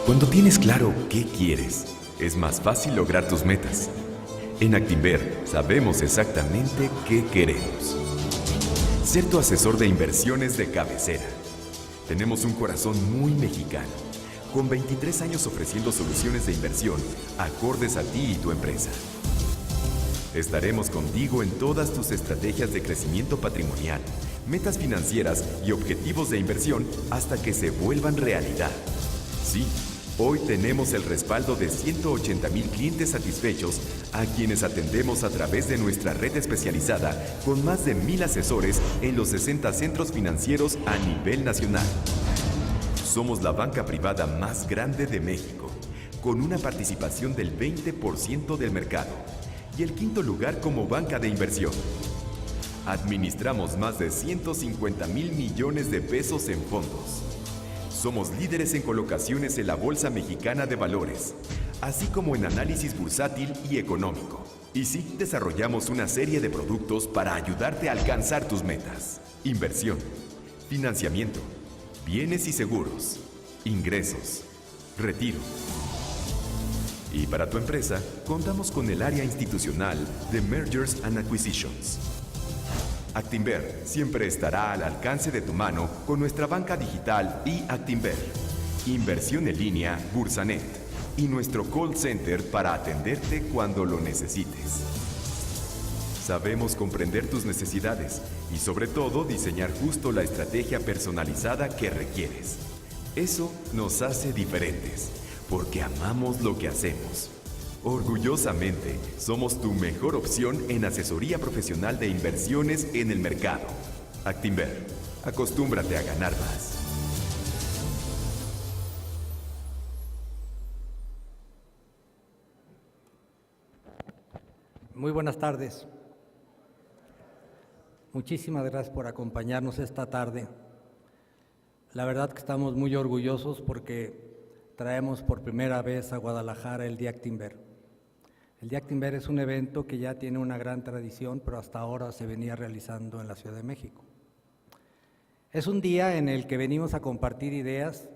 Cuando tienes claro qué quieres, es más fácil lograr tus metas. En Actinver sabemos exactamente qué queremos. Ser tu asesor de inversiones de cabecera. Tenemos un corazón muy mexicano, con 23 años ofreciendo soluciones de inversión acordes a ti y tu empresa. Estaremos contigo en todas tus estrategias de crecimiento patrimonial, metas financieras y objetivos de inversión hasta que se vuelvan realidad. Sí, hoy tenemos el respaldo de 180,000 clientes satisfechos a quienes atendemos a través de nuestra red especializada con más de 1,000 asesores en los 60 centros financieros a nivel nacional. Somos la banca privada más grande de México, con una participación del 20% del mercado y el quinto lugar como banca de inversión. Administramos más de 150,000 millones de pesos en fondos. Somos líderes en colocaciones en la Bolsa Mexicana de Valores, así como en análisis bursátil y económico. Y sí, desarrollamos una serie de productos para ayudarte a alcanzar tus metas. Inversión, financiamiento, bienes y seguros, ingresos, retiro. Y para tu empresa, contamos con el área institucional de Mergers and Acquisitions. Actinver siempre estará al alcance de tu mano con nuestra banca digital y Actinver, inversión en línea Bursanet y nuestro call center para atenderte cuando lo necesites. Sabemos comprender tus necesidades y sobre todo diseñar justo la estrategia personalizada que requieres. Eso nos hace diferentes, porque amamos lo que hacemos. Orgullosamente, somos tu mejor opción en asesoría profesional de inversiones en el mercado. Actinver, acostúmbrate a ganar más. Muy buenas tardes. Muchísimas gracias por acompañarnos esta tarde. La verdad que estamos muy orgullosos porque traemos por primera vez a Guadalajara el Día Actinver. El Día Actinver es un evento que ya tiene una gran tradición, pero hasta ahora se venía realizando en la Ciudad de México. Es un día en el que venimos a compartir ideas,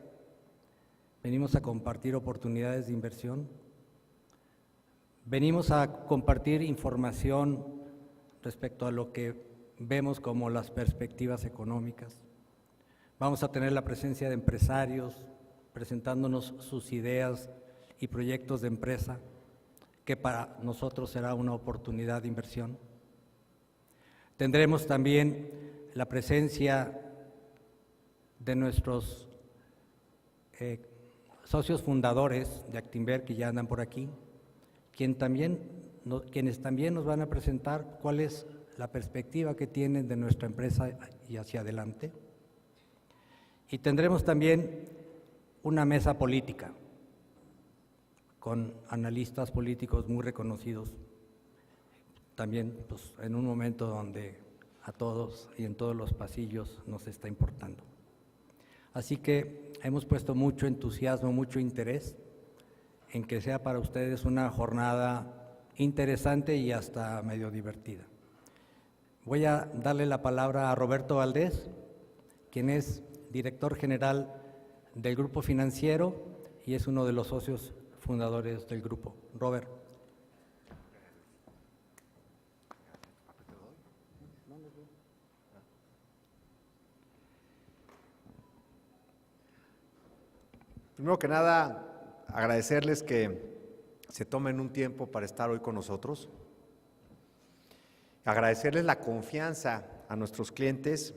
venimos a compartir oportunidades de inversión, venimos a compartir información respecto a lo que vemos como las perspectivas económicas. Vamos a tener la presencia de empresarios presentándonos sus ideas y proyectos de empresa, que para nosotros será una oportunidad de inversión. Tendremos también la presencia de nuestros socios fundadores de Actinver que ya andan por aquí, quienes también nos van a presentar cuál es la perspectiva que tienen de nuestra empresa y hacia adelante. Y tendremos también una mesa política con analistas políticos muy reconocidos, también pues, en un momento donde a todos y en todos los pasillos nos está importando. Así que hemos puesto mucho entusiasmo, mucho interés en que sea para ustedes una jornada interesante y hasta medio divertida. Voy a darle la palabra a Roberto Valdés, quien es director general del Grupo Financiero y es uno de los socios fundadores del grupo. Robert. Primero que nada, agradecerles que se tomen un tiempo para estar hoy con nosotros. Agradecerles la confianza a nuestros clientes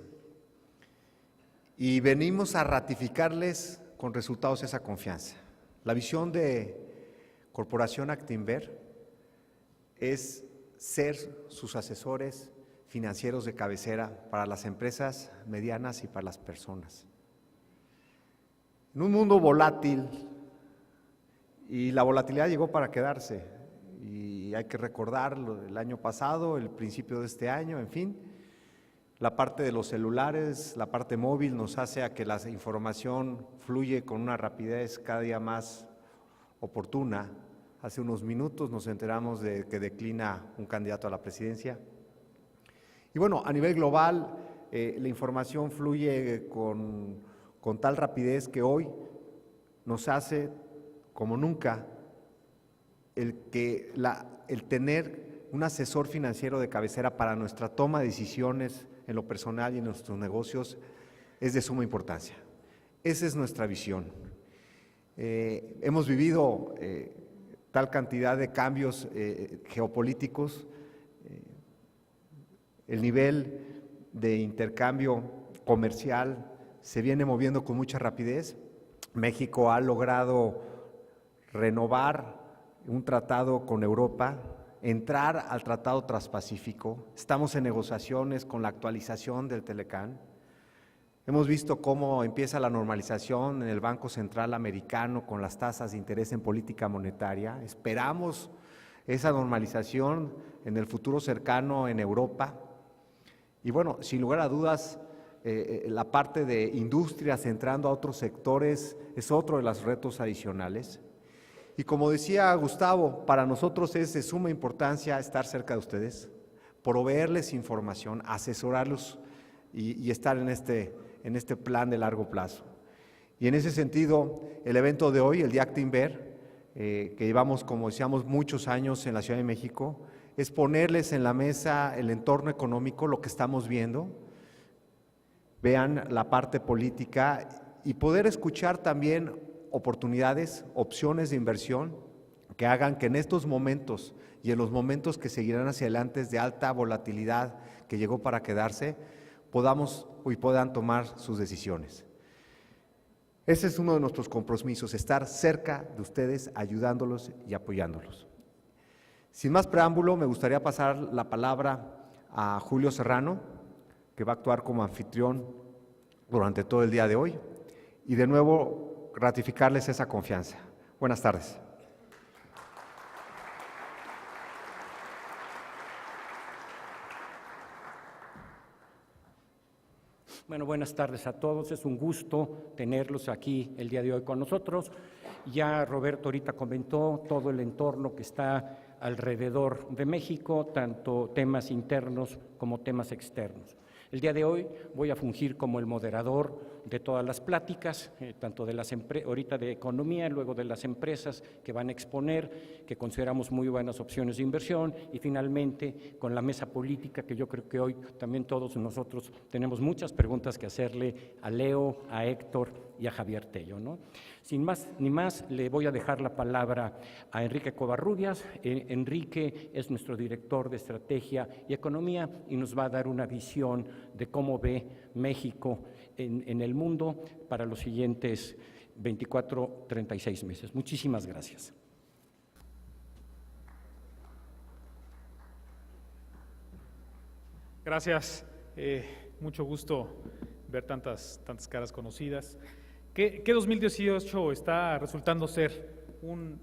y venimos a ratificarles con resultados esa confianza. La visión de Corporación Actinver es ser sus asesores financieros de cabecera para las empresas medianas y para las personas. En un mundo volátil, y la volatilidad llegó para quedarse, y hay que recordar el año pasado, el principio de este año, en fin, la parte de los celulares, la parte móvil nos hace a que la información fluye con una rapidez cada día más oportuna. Hace unos minutos nos enteramos de que declina un candidato a la presidencia. Y bueno, a nivel global, la información fluye con tal rapidez que hoy nos hace como nunca, el tener un asesor financiero de cabecera para nuestra toma de decisiones en lo personal y en nuestros negocios es de suma importancia. Esa es nuestra visión. Hemos vivido tal cantidad de cambios geopolíticos, el nivel de intercambio comercial se viene moviendo con mucha rapidez. México ha logrado renovar un tratado con Europa, entrar al Tratado Transpacífico. Estamos en negociaciones con la actualización del Telecán. Hemos visto cómo empieza la normalización en el Banco Central Americano con las tasas de interés en política monetaria. Esperamos esa normalización en el futuro cercano en Europa. Y bueno, sin lugar a dudas, la parte de industrias entrando a otros sectores es otro de los retos adicionales. Y como decía Gustavo, para nosotros es de suma importancia estar cerca de ustedes, proveerles información, asesorarlos y estar en este plan de largo plazo. Y en ese sentido, el evento de hoy, el día Actinver, que llevamos, como decíamos, muchos años en la Ciudad de México, es ponerles en la mesa el entorno económico, lo que estamos viendo, vean la parte política y poder escuchar también oportunidades, opciones de inversión que hagan que en estos momentos y en los momentos que seguirán hacia adelante de alta volatilidad que llegó para quedarse, puedan tomar sus decisiones. Ese es uno de nuestros compromisos, estar cerca de ustedes, ayudándolos y apoyándolos. Sin más preámbulo, me gustaría pasar la palabra a Julio Serrano, que va a actuar como anfitrión durante todo el día de hoy, y de nuevo ratificarles esa confianza. Buenas tardes. Bueno, buenas tardes a todos. Es un gusto tenerlos aquí el día de hoy con nosotros. Ya Roberto ahorita comentó todo el entorno que está alrededor de México, tanto temas internos como temas externos. El día de hoy voy a fungir como el moderador de todas las pláticas, tanto de ahorita de economía, luego de las empresas que van a exponer, que consideramos muy buenas opciones de inversión, y finalmente con la mesa política, que yo creo que hoy también todos nosotros tenemos muchas preguntas que hacerle a Leo, a Héctor y a Javier Tello, ¿no? Sin más ni más, le voy a dejar la palabra a Enrique Covarrubias. Enrique es nuestro director de Estrategia y Economía y nos va a dar una visión de cómo ve México en el mundo para los siguientes 24, 36 meses. Muchísimas gracias. Gracias. Mucho gusto ver tantas caras conocidas. ¿Qué 2018 está resultando ser? Un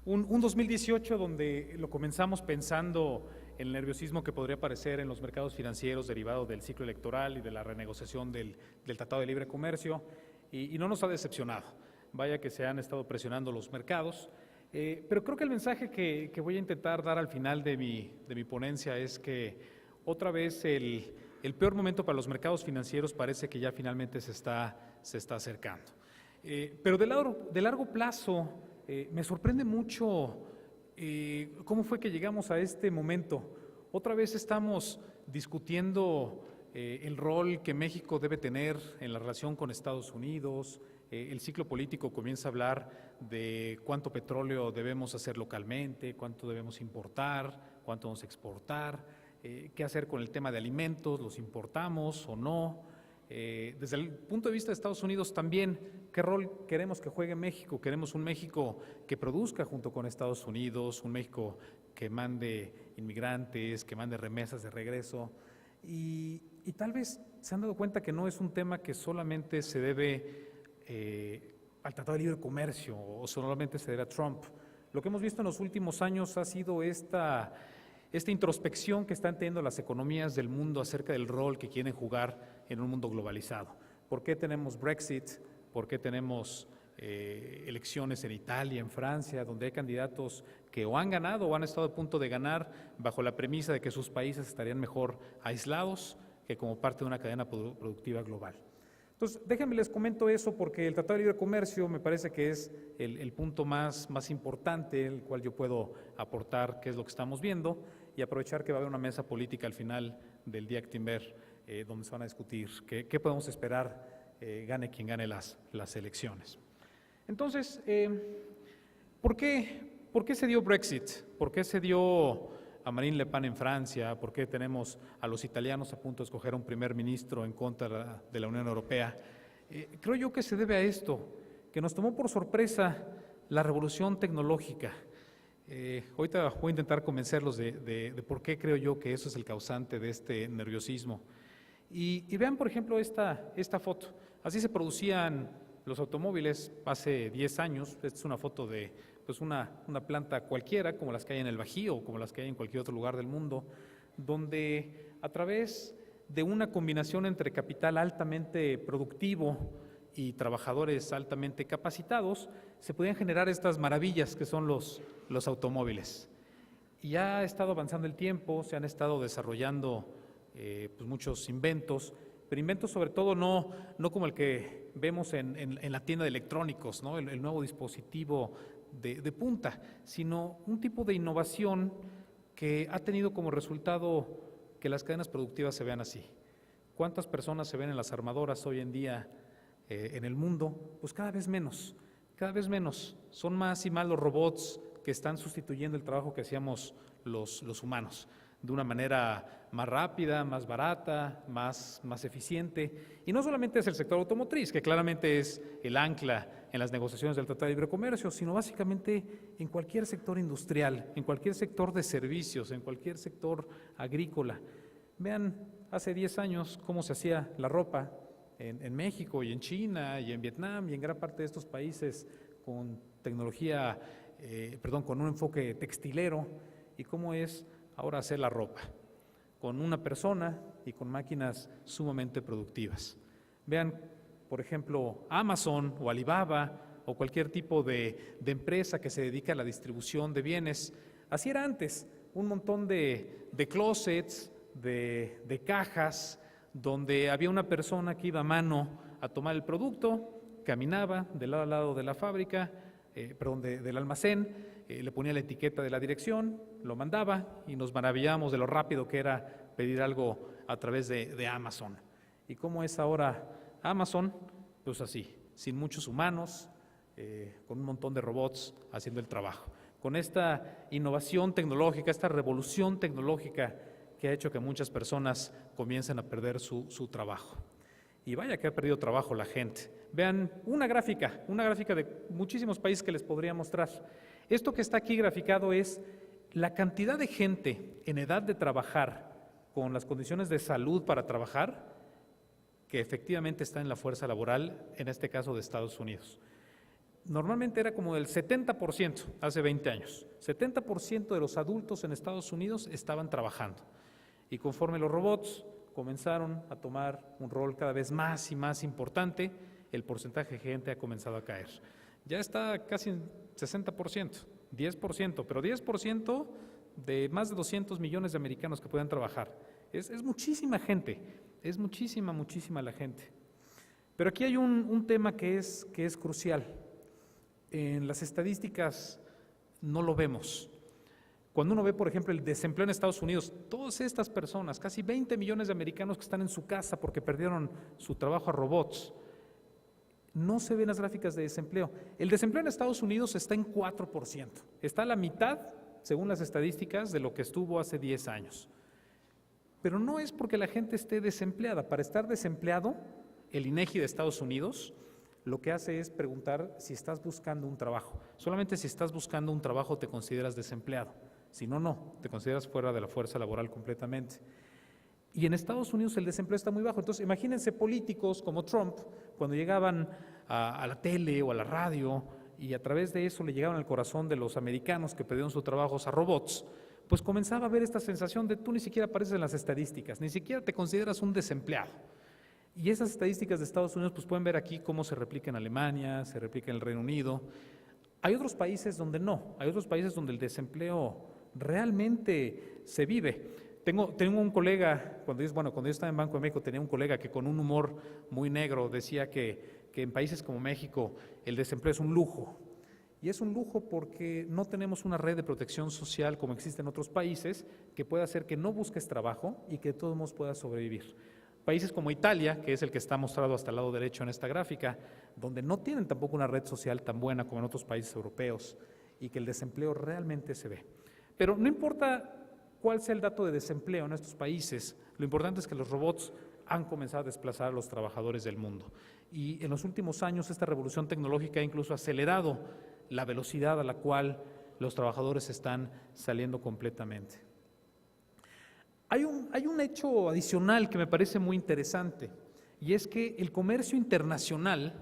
2018 donde lo comenzamos pensando en el nerviosismo que podría aparecer en los mercados financieros derivado del ciclo electoral y de la renegociación del Tratado de Libre Comercio, y no nos ha decepcionado. Vaya que se han estado presionando los mercados, pero creo que el mensaje que voy a intentar dar al final de mi ponencia es que otra vez el peor momento para los mercados financieros parece que ya finalmente se está acercando. Pero de largo plazo me sorprende mucho cómo fue que llegamos a este momento. Otra vez estamos discutiendo el rol que México debe tener en la relación con Estados Unidos. El ciclo político comienza a hablar de cuánto petróleo debemos hacer localmente, cuánto debemos importar, cuánto debemos exportar, qué hacer con el tema de alimentos, los importamos o no. Desde el punto de vista de Estados Unidos también, ¿qué rol queremos que juegue México? Queremos un México que produzca junto con Estados Unidos, un México que mande inmigrantes, que mande remesas de regreso, y tal vez se han dado cuenta que no es un tema que solamente se debe al Tratado de Libre Comercio o solamente se debe a Trump. Lo que hemos visto en los últimos años ha sido esta introspección que están teniendo las economías del mundo acerca del rol que quieren jugar en un mundo globalizado. ¿Por qué tenemos Brexit? ¿Por qué tenemos elecciones en Italia, en Francia, donde hay candidatos que o han ganado o han estado a punto de ganar bajo la premisa de que sus países estarían mejor aislados que como parte de una cadena productiva global? Entonces, déjenme les comento eso porque el Tratado de Libre Comercio me parece que es el punto más importante, el cual yo puedo aportar qué es lo que estamos viendo y aprovechar que va a haber una mesa política al final del día Actinver donde se van a discutir qué podemos esperar, gane quien gane las elecciones. Entonces, ¿por qué se dio Brexit? ¿Por qué se dio a Marine Le Pen en Francia? ¿Por qué tenemos a los italianos a punto de escoger un primer ministro en contra de la Unión Europea? Creo yo que se debe a esto, que nos tomó por sorpresa la revolución tecnológica. Ahorita voy a intentar convencerlos de por qué creo yo que eso es el causante de este nerviosismo. Y vean, por ejemplo, esta foto. Así se producían los automóviles hace 10 años. Esta es una foto de pues una planta cualquiera, como las que hay en el Bajío o como las que hay en cualquier otro lugar del mundo, donde a través de una combinación entre capital altamente productivo y trabajadores altamente capacitados, se podían generar estas maravillas que son los automóviles. Y ya ha estado avanzando el tiempo, se han estado desarrollando pues muchos inventos, pero inventos sobre todo no como el que vemos en la tienda de electrónicos, ¿no? el nuevo dispositivo de punta, sino un tipo de innovación que ha tenido como resultado que las cadenas productivas se vean así. ¿Cuántas personas se ven en las armadoras hoy en día en el mundo? Pues cada vez menos, cada vez menos. Son más y más los robots que están sustituyendo el trabajo que hacíamos los humanos, de una manera más rápida, más barata, más eficiente. Y no solamente es el sector automotriz, que claramente es el ancla en las negociaciones del Tratado de Libre Comercio, sino básicamente en cualquier sector industrial, en cualquier sector de servicios, en cualquier sector agrícola. Vean, hace 10 años cómo se hacía la ropa en México y en China y en Vietnam y en gran parte de estos países con tecnología, con un enfoque textilero, y cómo es ahora hacer la ropa, con una persona y con máquinas sumamente productivas. Vean, por ejemplo, Amazon o Alibaba o cualquier tipo de empresa que se dedica a la distribución de bienes. Así era antes, un montón de closets, de cajas, donde había una persona que iba a mano a tomar el producto, caminaba de lado a lado de la fábrica, del almacén, le ponía la etiqueta de la dirección, lo mandaba y nos maravillábamos de lo rápido que era pedir algo a través de Amazon. ¿Y cómo es ahora Amazon? Pues así, sin muchos humanos, con un montón de robots haciendo el trabajo. Con esta innovación tecnológica, esta revolución tecnológica que ha hecho que muchas personas comiencen a perder su trabajo. Y vaya que ha perdido trabajo la gente. Vean una gráfica de muchísimos países que les podría mostrar. Esto que está aquí graficado es la cantidad de gente en edad de trabajar con las condiciones de salud para trabajar que efectivamente está en la fuerza laboral, en este caso de Estados Unidos. Normalmente era como del 70% hace 20 años. 70% de los adultos en Estados Unidos estaban trabajando. Y conforme los robots comenzaron a tomar un rol cada vez más y más importante, el porcentaje de gente ha comenzado a caer. Ya está casi en 60%, 10%, pero 10% de más de 200 millones de americanos que puedan trabajar. Es muchísima gente, es muchísima la gente. Pero aquí hay un tema que es crucial. En las estadísticas no lo vemos. Cuando uno ve, por ejemplo, el desempleo en Estados Unidos, todas estas personas, casi 20 millones de americanos que están en su casa porque perdieron su trabajo a robots, no se ven las gráficas de desempleo. El desempleo en Estados Unidos está en 4%, está a la mitad, según las estadísticas, de lo que estuvo hace 10 años. Pero no es porque la gente esté desempleada. Para estar desempleado, el INEGI de Estados Unidos lo que hace es preguntar si estás buscando un trabajo. Solamente si estás buscando un trabajo te consideras desempleado. Si no, no, te consideras fuera de la fuerza laboral completamente. Y en Estados Unidos el desempleo está muy bajo. Entonces, imagínense políticos como Trump, cuando llegaban a la tele o a la radio y a través de eso le llegaban al corazón de los americanos que perdieron sus trabajos a robots, pues comenzaba a haber esta sensación de tú ni siquiera apareces en las estadísticas, ni siquiera te consideras un desempleado. Y esas estadísticas de Estados Unidos pues pueden ver aquí cómo se replica en Alemania, se replica en el Reino Unido. Hay otros países donde no, hay otros países donde el desempleo realmente se vive. Tengo un colega, cuando yo estaba en Banco de México, tenía un colega que con un humor muy negro decía que en países como México el desempleo es un lujo. Y es un lujo porque no tenemos una red de protección social como existe en otros países que pueda hacer que no busques trabajo y que de todos modos puedas sobrevivir. Países como Italia, que es el que está mostrado hasta el lado derecho en esta gráfica, donde no tienen tampoco una red social tan buena como en otros países europeos y que el desempleo realmente se ve. Pero no importa cuál sea el dato de desempleo en estos países, lo importante es que los robots han comenzado a desplazar a los trabajadores del mundo. Y en los últimos años esta revolución tecnológica ha incluso acelerado la velocidad a la cual los trabajadores están saliendo completamente. Hay un hecho adicional que me parece muy interesante, y es que el comercio internacional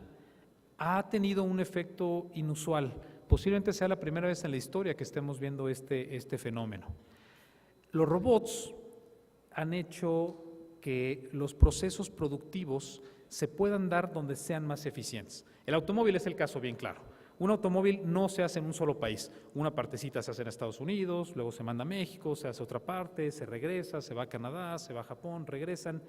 ha tenido un efecto inusual. Posiblemente sea la primera vez en la historia que estemos viendo este fenómeno. Los robots han hecho que los procesos productivos se puedan dar donde sean más eficientes. El automóvil es el caso bien claro. Un automóvil no se hace en un solo país. Una partecita se hace en Estados Unidos, luego se manda a México, se hace a otra parte, se regresa, se va a Canadá, se va a Japón, regresan.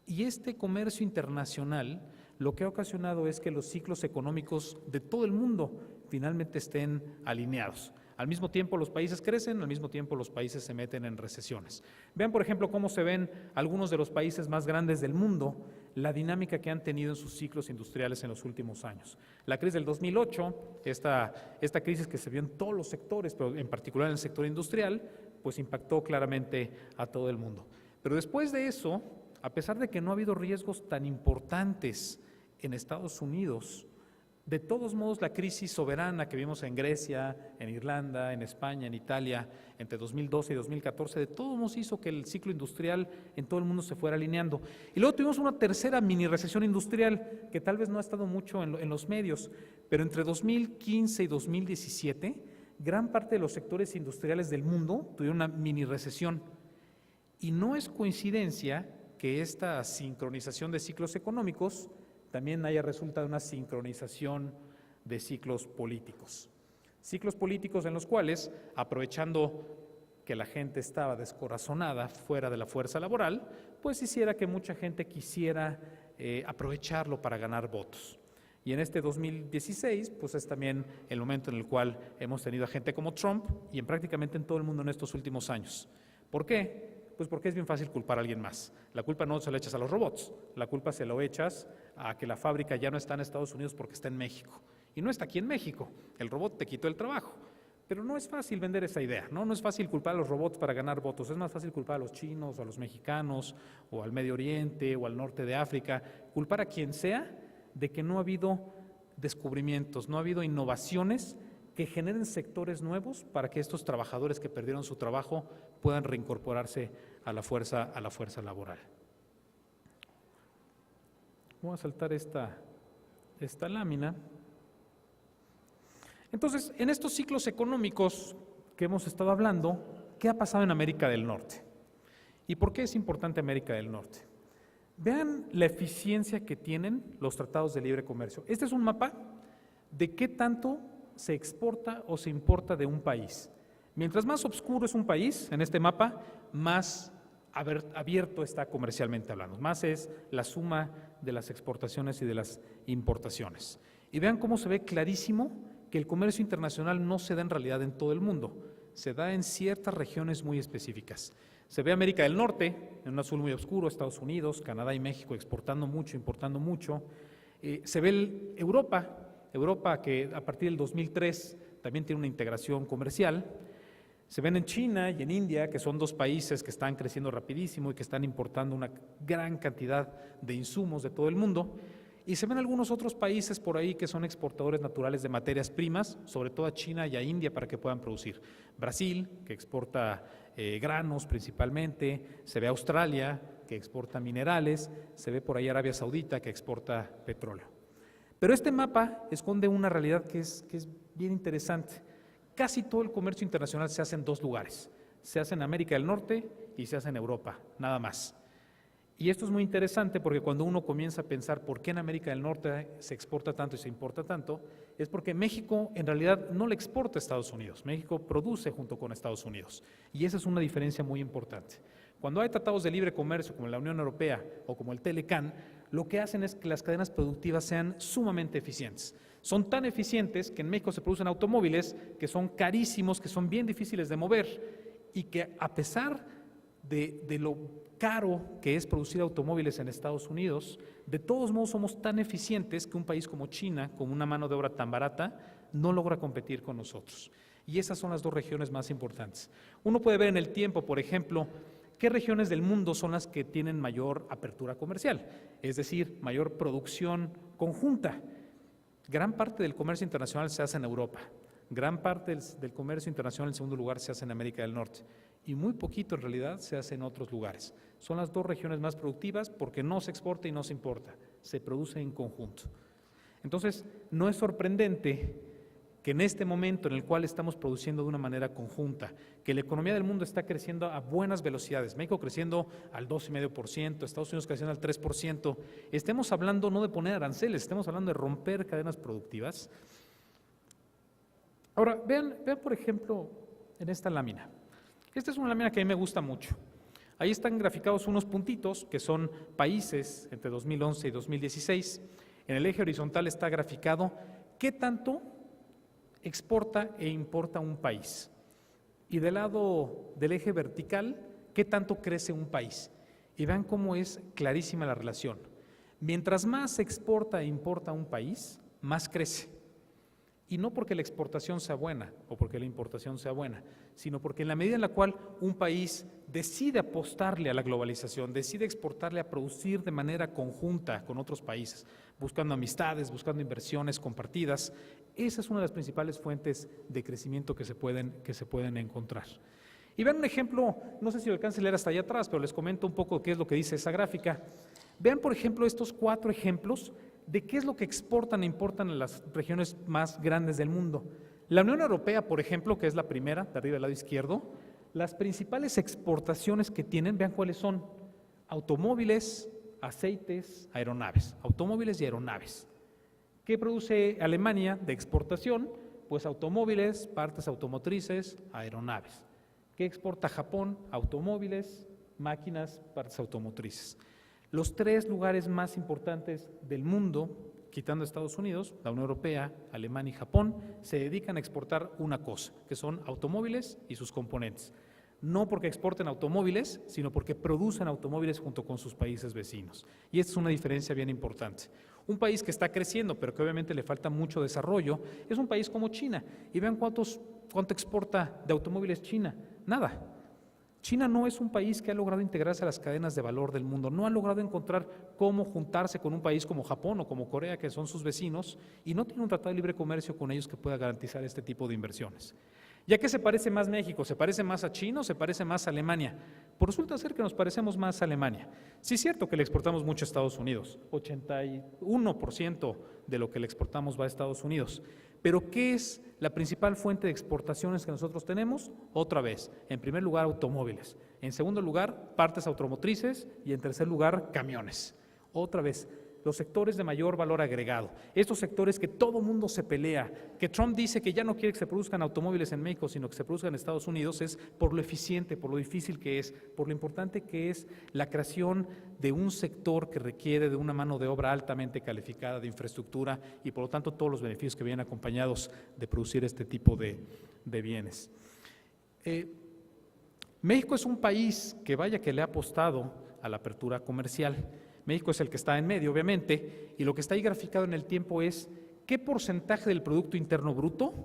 Y este comercio internacional lo que ha ocasionado es que los ciclos económicos de todo el mundo finalmente estén alineados. Al mismo tiempo los países crecen, al mismo tiempo los países se meten en recesiones. Vean, por ejemplo, cómo se ven algunos de los países más grandes del mundo, la dinámica que han tenido en sus ciclos industriales en los últimos años. La crisis del 2008, esta crisis que se vio en todos los sectores, pero en particular en el sector industrial, pues impactó claramente a todo el mundo. Pero después de eso, a pesar de que no ha habido riesgos tan importantes en Estados Unidos, de todos modos, la crisis soberana que vimos en Grecia, en Irlanda, en España, en Italia, entre 2012 y 2014, de todos modos hizo que el ciclo industrial en todo el mundo se fuera alineando. Y luego tuvimos una tercera mini recesión industrial, que tal vez no ha estado mucho en los medios, pero entre 2015 y 2017, gran parte de los sectores industriales del mundo tuvieron una mini recesión. Y no es coincidencia que esta sincronización de ciclos económicos también haya resultado una sincronización de ciclos políticos. Ciclos políticos en los cuales, aprovechando que la gente estaba descorazonada fuera de la fuerza laboral, pues hiciera que mucha gente quisiera aprovecharlo para ganar votos. Y en este 2016, pues es también el momento en el cual hemos tenido a gente como Trump y prácticamente en todo el mundo en estos últimos años. ¿Por qué? Pues porque es bien fácil culpar a alguien más. La culpa no se la echas a los robots, la culpa se lo echas a que la fábrica ya no está en Estados Unidos porque está en México. Y no está aquí en México, el robot te quitó el trabajo. Pero no es fácil vender esa idea, ¿no? No es fácil culpar a los robots para ganar votos, es más fácil culpar a los chinos, o a los mexicanos, o al Medio Oriente, o al norte de África, culpar a quien sea de que no ha habido descubrimientos, no ha habido innovaciones que generen sectores nuevos para que estos trabajadores que perdieron su trabajo puedan reincorporarse a la fuerza laboral. Voy a saltar esta lámina. Entonces, en estos ciclos económicos que hemos estado hablando, ¿qué ha pasado en América del Norte? ¿Y por qué es importante América del Norte? Vean la eficiencia que tienen los tratados de libre comercio. Este es un mapa de qué tanto se exporta o se importa de un país. Mientras más oscuro es un país en este mapa, más abierto está comercialmente hablando. Más es la suma de las exportaciones y de las importaciones. Y vean cómo se ve clarísimo que el comercio internacional no se da en realidad en todo el mundo, se da en ciertas regiones muy específicas. Se ve América del Norte, en un azul muy oscuro, Estados Unidos, Canadá y México exportando mucho, importando mucho. Se ve Europa que a partir del 2003 también tiene una integración comercial. Se ven en China y en India, que son dos países que están creciendo rapidísimo y que están importando una gran cantidad de insumos de todo el mundo. Y se ven algunos otros países por ahí que son exportadores naturales de materias primas, sobre todo a China y a India para que puedan producir. Brasil, que exporta granos principalmente, se ve Australia, que exporta minerales, se ve por ahí Arabia Saudita, que exporta petróleo. Pero este mapa esconde una realidad que es bien interesante. Casi todo el comercio internacional se hace en dos lugares. Se hace en América del Norte y se hace en Europa, nada más. Y esto es muy interesante porque cuando uno comienza a pensar por qué en América del Norte se exporta tanto y se importa tanto, es porque México en realidad no le exporta a Estados Unidos. México produce junto con Estados Unidos. Y esa es una diferencia muy importante. Cuando hay tratados de libre comercio como la Unión Europea o como el Telecan, lo que hacen es que las cadenas productivas sean sumamente eficientes. Son tan eficientes que en México se producen automóviles que son carísimos, que son bien difíciles de mover y que a pesar de lo caro que es producir automóviles en Estados Unidos, de todos modos somos tan eficientes que un país como China, con una mano de obra tan barata, no logra competir con nosotros. Y esas son las dos regiones más importantes. Uno puede ver en el tiempo, por ejemplo, qué regiones del mundo son las que tienen mayor apertura comercial, es decir, mayor producción conjunta. Gran parte del comercio internacional se hace en Europa, gran parte del comercio internacional en segundo lugar se hace en América del Norte y muy poquito en realidad se hace en otros lugares. Son las dos regiones más productivas porque no se exporta y no se importa, se produce en conjunto. Entonces, no es sorprendente que en este momento en el cual estamos produciendo de una manera conjunta, que la economía del mundo está creciendo a buenas velocidades, México creciendo al 2,5%, Estados Unidos creciendo al 3%, estemos hablando no de poner aranceles, estamos hablando de romper cadenas productivas. Ahora, vean por ejemplo en esta lámina. Esta es una lámina que a mí me gusta mucho. Ahí están graficados unos puntitos que son países entre 2011 y 2016. En el eje horizontal está graficado qué tanto exporta e importa un país. Y del lado del eje vertical, qué tanto crece un país. Y vean cómo es clarísima la relación. Mientras más exporta e importa un país, más crece. Y no porque la exportación sea buena o porque la importación sea buena, sino porque en la medida en la cual un país decide apostarle a la globalización, decide exportarle a producir de manera conjunta con otros países, buscando amistades, buscando inversiones compartidas, esa es una de las principales fuentes de crecimiento que se pueden encontrar. Y vean un ejemplo, no sé si lo alcance a leer hasta allá atrás, pero les comento un poco qué es lo que dice esa gráfica. Vean, por ejemplo, estos 4 ejemplos de qué es lo que exportan e importan en las regiones más grandes del mundo. La Unión Europea, por ejemplo, que es la primera, de arriba del lado izquierdo, las principales exportaciones que tienen, vean cuáles son: automóviles, aceites, aeronaves, automóviles y aeronaves. ¿Qué produce Alemania de exportación? Pues automóviles, partes automotrices, aeronaves. ¿Qué exporta Japón? Automóviles, máquinas, partes automotrices. Los 3 lugares más importantes del mundo, quitando Estados Unidos, la Unión Europea, Alemania y Japón, se dedican a exportar una cosa, que son automóviles y sus componentes. No porque exporten automóviles, sino porque producen automóviles junto con sus países vecinos. Y esta es una diferencia bien importante. Un país que está creciendo, pero que obviamente le falta mucho desarrollo, es un país como China. Y vean cuánto exporta de automóviles China. Nada. China no es un país que ha logrado integrarse a las cadenas de valor del mundo, no ha logrado encontrar cómo juntarse con un país como Japón o como Corea, que son sus vecinos, y no tiene un tratado de libre comercio con ellos que pueda garantizar este tipo de inversiones. ¿Ya qué se parece más México? ¿Se parece más a China o se parece más a Alemania? Pues resulta ser que nos parecemos más a Alemania. Sí es cierto que le exportamos mucho a Estados Unidos, 81% de lo que le exportamos va a Estados Unidos. Pero ¿qué es la principal fuente de exportaciones que nosotros tenemos? Otra vez, en primer lugar, automóviles. En segundo lugar, partes automotrices y en tercer lugar, camiones. Otra vez, los sectores de mayor valor agregado. Estos sectores que todo mundo se pelea, que Trump dice que ya no quiere que se produzcan automóviles en México, sino que se produzcan en Estados Unidos, es por lo eficiente, por lo difícil que es, por lo importante que es la creación de un sector que requiere de una mano de obra altamente calificada, de infraestructura y por lo tanto todos los beneficios que vienen acompañados de producir este tipo de bienes. México es un país que vaya que le ha apostado a la apertura comercial. México es el que está en medio, obviamente, y lo que está ahí graficado en el tiempo es qué porcentaje del Producto Interno Bruto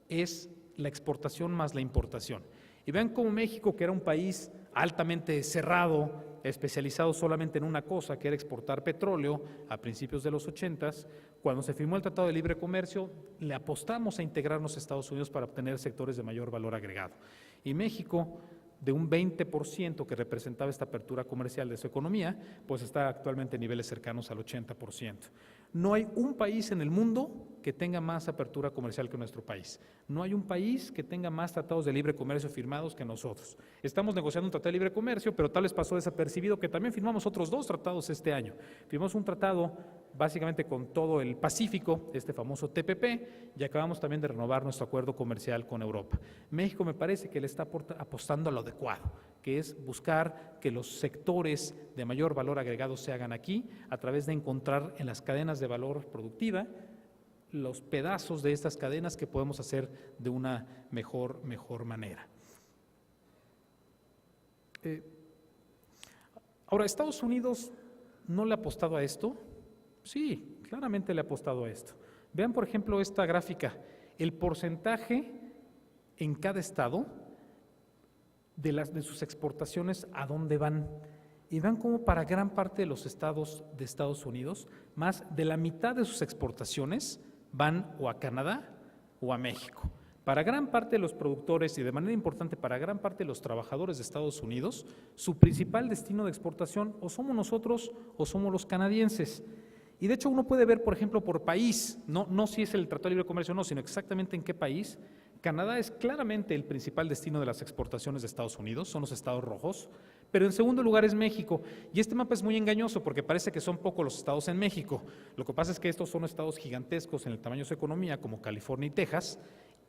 es la exportación más la importación. Y vean cómo México, que era un país altamente cerrado, especializado solamente en una cosa, que era exportar petróleo a principios de los 80s, cuando se firmó el Tratado de Libre Comercio, le apostamos a integrarnos a Estados Unidos para obtener sectores de mayor valor agregado. Y México, de un 20% que representaba esta apertura comercial de su economía, pues está actualmente en niveles cercanos al 80%. No hay un país en el mundo que tenga más apertura comercial que nuestro país. No hay un país que tenga más tratados de libre comercio firmados que nosotros. Estamos negociando un tratado de libre comercio, pero tal vez pasó desapercibido que también firmamos otros 2 tratados este año. Firmamos un tratado básicamente con todo el Pacífico, este famoso TPP, y acabamos también de renovar nuestro acuerdo comercial con Europa. México me parece que le está apostando a lo adecuado, que es buscar que los sectores de mayor valor agregado se hagan aquí a través de encontrar en las cadenas de valor productiva los pedazos de estas cadenas que podemos hacer de una mejor manera. Ahora, ¿Estados Unidos no le ha apostado a esto? Sí, claramente le ha apostado a esto. Vean, por ejemplo, esta gráfica, el porcentaje en cada estado de sus exportaciones, a dónde van. Y vean cómo para gran parte de los estados de Estados Unidos, más de la mitad de sus exportaciones van o a Canadá o a México. Para gran parte de los productores y de manera importante para gran parte de los trabajadores de Estados Unidos, su principal destino de exportación o somos nosotros o somos los canadienses. Y de hecho uno puede ver, por ejemplo, por país, no si es el Tratado de Libre Comercio o no, sino exactamente en qué país. Canadá es claramente el principal destino de las exportaciones de Estados Unidos, son los estados rojos, pero en segundo lugar es México. Y este mapa es muy engañoso porque parece que son pocos los estados en México. Lo que pasa es que estos son estados gigantescos en el tamaño de su economía, como California y Texas,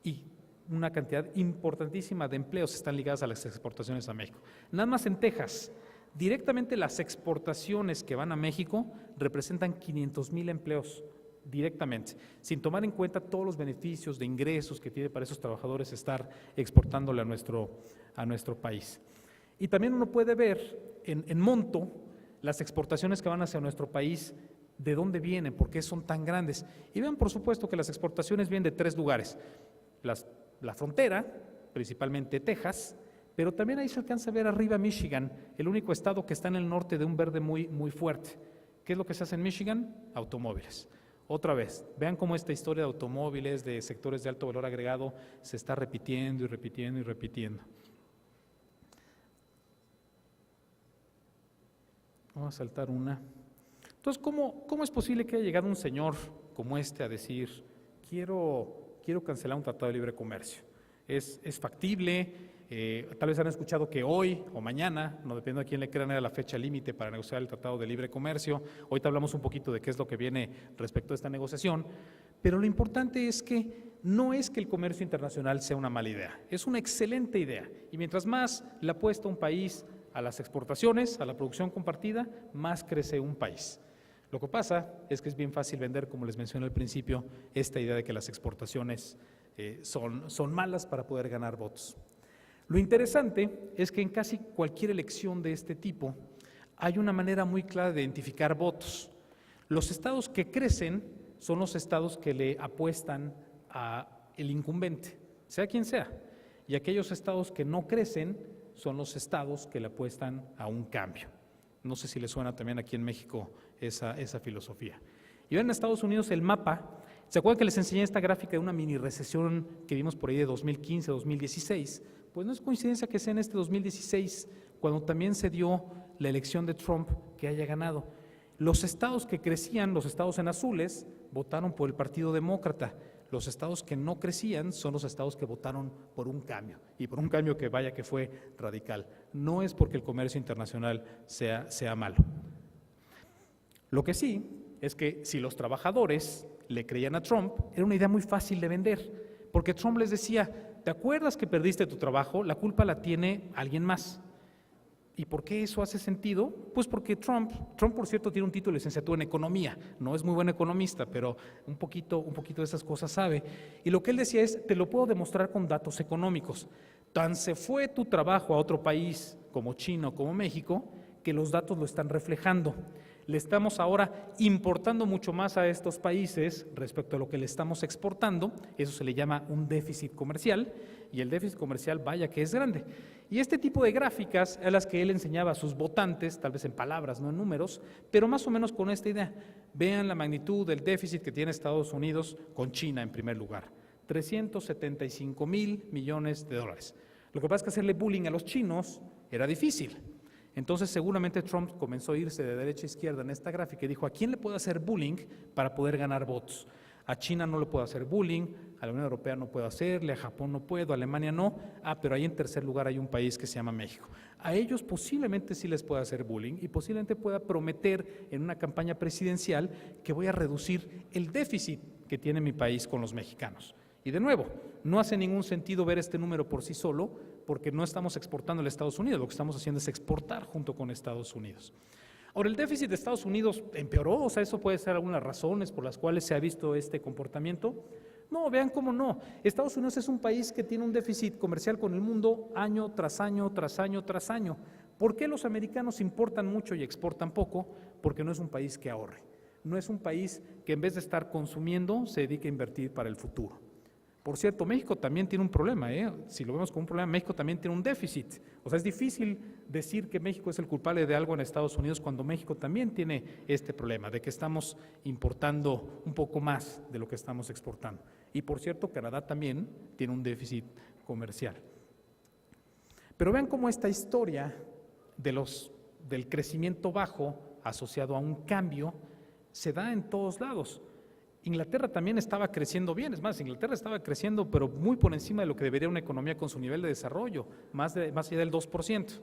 y una cantidad importantísima de empleos están ligadas a las exportaciones a México. Nada más en Texas, directamente las exportaciones que van a México representan 500,000 empleos directamente, sin tomar en cuenta todos los beneficios de ingresos que tiene para esos trabajadores estar exportándole a nuestro país. Y también uno puede ver en monto las exportaciones que van hacia nuestro país, de dónde vienen, por qué son tan grandes. Y vean, por supuesto, que las exportaciones vienen de 3 lugares. La frontera, principalmente Texas, pero también ahí se alcanza a ver arriba Michigan, el único estado que está en el norte de un verde muy fuerte. ¿Qué es lo que se hace en Michigan? Automóviles. Otra vez, vean cómo esta historia de automóviles, de sectores de alto valor agregado, se está repitiendo y repitiendo y repitiendo. Vamos a saltar una. Entonces, ¿cómo es posible que haya llegado un señor como este a decir, quiero cancelar un tratado de libre comercio? Es factible. Tal vez han escuchado que hoy o mañana, no dependiendo de quién le crean, era la fecha límite para negociar el Tratado de Libre Comercio. Hoy te hablamos un poquito de qué es lo que viene respecto a esta negociación, pero lo importante es que no es que el comercio internacional sea una mala idea, es una excelente idea. Y mientras más le apuesta un país a las exportaciones, a la producción compartida, más crece un país. Lo que pasa es que es bien fácil vender, como les mencioné al principio, esta idea de que las exportaciones son malas para poder ganar votos. Lo interesante es que en casi cualquier elección de este tipo hay una manera muy clara de identificar votos. Los estados que crecen son los estados que le apuestan al incumbente, sea quien sea, y aquellos estados que no crecen son los estados que le apuestan a un cambio. No sé si les suena también aquí en México esa filosofía. Y ven en Estados Unidos el mapa. ¿Se acuerdan que les enseñé esta gráfica de una mini recesión que vimos por ahí de 2015-2016? Pues no es coincidencia que sea en este 2016, cuando también se dio la elección de Trump, que haya ganado. Los estados que crecían, los estados en azules, votaron por el Partido Demócrata. Los estados que no crecían son los estados que votaron por un cambio, y por un cambio que vaya que fue radical. No es porque el comercio internacional sea malo. Lo que sí es que si los trabajadores le creían a Trump, era una idea muy fácil de vender, porque Trump les decía, ¿te acuerdas que perdiste tu trabajo? La culpa la tiene alguien más. ¿Y por qué eso hace sentido? Pues porque Trump, por cierto, tiene un título de licenciatura en economía, no es muy buen economista, pero un poquito de esas cosas sabe. Y lo que él decía es, te lo puedo demostrar con datos económicos. Tan se fue tu trabajo a otro país, como China o como México, que los datos lo están reflejando. Le estamos ahora importando mucho más a estos países respecto a lo que le estamos exportando, eso se le llama un déficit comercial, y el déficit comercial vaya que es grande. Y este tipo de gráficas es las que él enseñaba a sus votantes, tal vez en palabras, no en números, pero más o menos con esta idea. Vean la magnitud del déficit que tiene Estados Unidos con China en primer lugar, 375,000 millones de dólares. Lo que pasa es que hacerle bullying a los chinos era difícil. Entonces seguramente Trump comenzó a irse de derecha a izquierda en esta gráfica y dijo, ¿a quién le puedo hacer bullying para poder ganar votos? A China no le puedo hacer bullying, a la Unión Europea no puedo hacerle, a Japón no puedo, a Alemania no, pero ahí en tercer lugar hay un país que se llama México. A ellos posiblemente sí les pueda hacer bullying y posiblemente pueda prometer en una campaña presidencial que voy a reducir el déficit que tiene mi país con los mexicanos. Y de nuevo, no hace ningún sentido ver este número por sí solo, porque no estamos exportando a Estados Unidos, lo que estamos haciendo es exportar junto con Estados Unidos. Ahora, el déficit de Estados Unidos empeoró, o sea, eso puede ser algunas razones por las cuales se ha visto este comportamiento. No, vean cómo no. Estados Unidos es un país que tiene un déficit comercial con el mundo año tras año, tras año, tras año. ¿Por qué los americanos importan mucho y exportan poco? Porque no es un país que ahorre. No es un país que en vez de estar consumiendo, se dedique a invertir para el futuro. Por cierto, México también tiene un problema, si lo vemos como un problema, México también tiene un déficit. O sea, es difícil decir que México es el culpable de algo en Estados Unidos cuando México también tiene este problema, de que estamos importando un poco más de lo que estamos exportando. Y por cierto, Canadá también tiene un déficit comercial. Pero vean cómo esta historia del crecimiento bajo asociado a un cambio se da en todos lados. Inglaterra también estaba creciendo bien, es más, Inglaterra estaba creciendo pero muy por encima de lo que debería una economía con su nivel de desarrollo, más allá del 2%.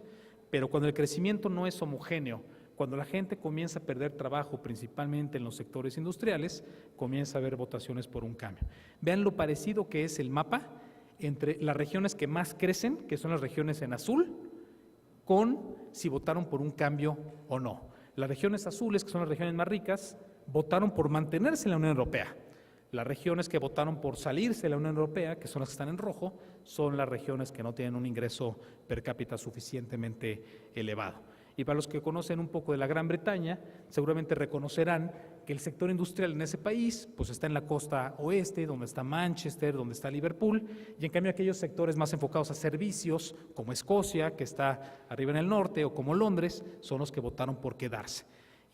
Pero cuando el crecimiento no es homogéneo, cuando la gente comienza a perder trabajo, principalmente en los sectores industriales, comienza a haber votaciones por un cambio. Vean lo parecido que es el mapa entre las regiones que más crecen, que son las regiones en azul, con si votaron por un cambio o no. Las regiones azules, que son las regiones más ricas, votaron por mantenerse en la Unión Europea. Las regiones que votaron por salirse de la Unión Europea, que son las que están en rojo, son las regiones que no tienen un ingreso per cápita suficientemente elevado. Y para los que conocen un poco de la Gran Bretaña, seguramente reconocerán que el sector industrial en ese país pues está en la costa oeste, donde está Manchester, donde está Liverpool, y en cambio aquellos sectores más enfocados a servicios, como Escocia, que está arriba en el norte, o como Londres, son los que votaron por quedarse.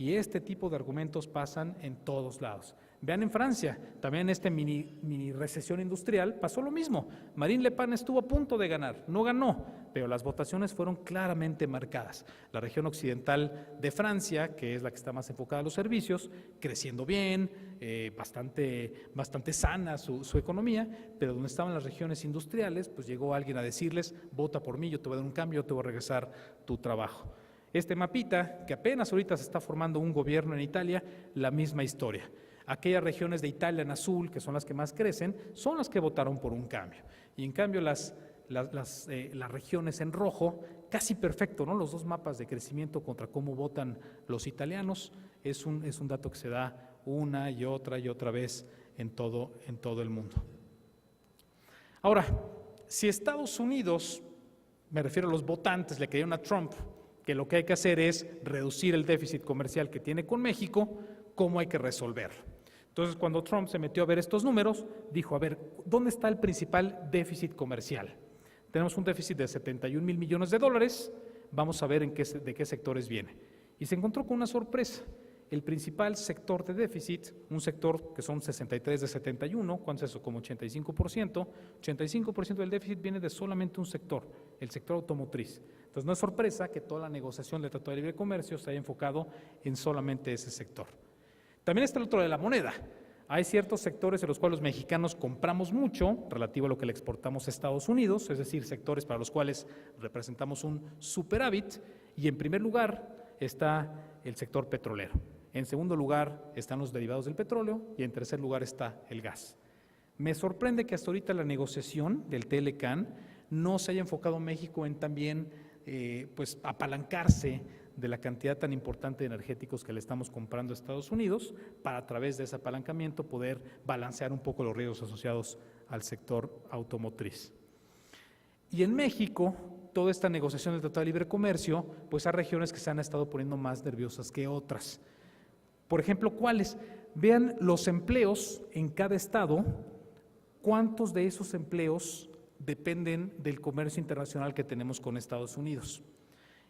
Y este tipo de argumentos pasan en todos lados. Vean en Francia, también en esta mini recesión industrial pasó lo mismo. Marine Le Pen estuvo a punto de ganar, no ganó, pero las votaciones fueron claramente marcadas. La región occidental de Francia, que es la que está más enfocada a los servicios, creciendo bien, bastante sana su economía, pero donde estaban las regiones industriales, pues llegó alguien a decirles, vota por mí, yo te voy a dar un cambio, yo te voy a regresar tu trabajo. Este mapita, que apenas ahorita se está formando un gobierno en Italia, la misma historia. Aquellas regiones de Italia en azul, que son las que más crecen, son las que votaron por un cambio. Y en cambio las regiones en rojo, casi perfecto, ¿no? Los dos mapas de crecimiento contra cómo votan los italianos, es un dato que se da una y otra vez en todo el mundo. Ahora, si Estados Unidos, me refiero a los votantes, le creyeron a Trump, que lo que hay que hacer es reducir el déficit comercial que tiene con México, ¿cómo hay que resolverlo? Entonces, cuando Trump se metió a ver estos números, dijo, a ver, ¿dónde está el principal déficit comercial? Tenemos un déficit de 71,000 millones de dólares, vamos a ver de qué sectores viene. Y se encontró con una sorpresa. El principal sector de déficit, un sector que son 63 de 71, ¿cuánto es eso? Como 85%. 85% del déficit viene de solamente un sector, el sector automotriz. Entonces no es sorpresa que toda la negociación del Tratado de Libre Comercio se haya enfocado en solamente ese sector. También está el otro de la moneda. Hay ciertos sectores en los cuales los mexicanos compramos mucho relativo a lo que le exportamos a Estados Unidos, es decir, sectores para los cuales representamos un superávit, y en primer lugar está el sector petrolero. En segundo lugar están los derivados del petróleo y en tercer lugar está el gas. Me sorprende que hasta ahorita la negociación del TLCAN no se haya enfocado México en también pues apalancarse de la cantidad tan importante de energéticos que le estamos comprando a Estados Unidos para a través de ese apalancamiento poder balancear un poco los riesgos asociados al sector automotriz. Y en México, toda esta negociación del Tratado de Libre Comercio, pues hay regiones que se han estado poniendo más nerviosas que otras. Por ejemplo, ¿cuáles? Vean los empleos en cada estado, cuántos de esos empleos dependen del comercio internacional que tenemos con Estados Unidos.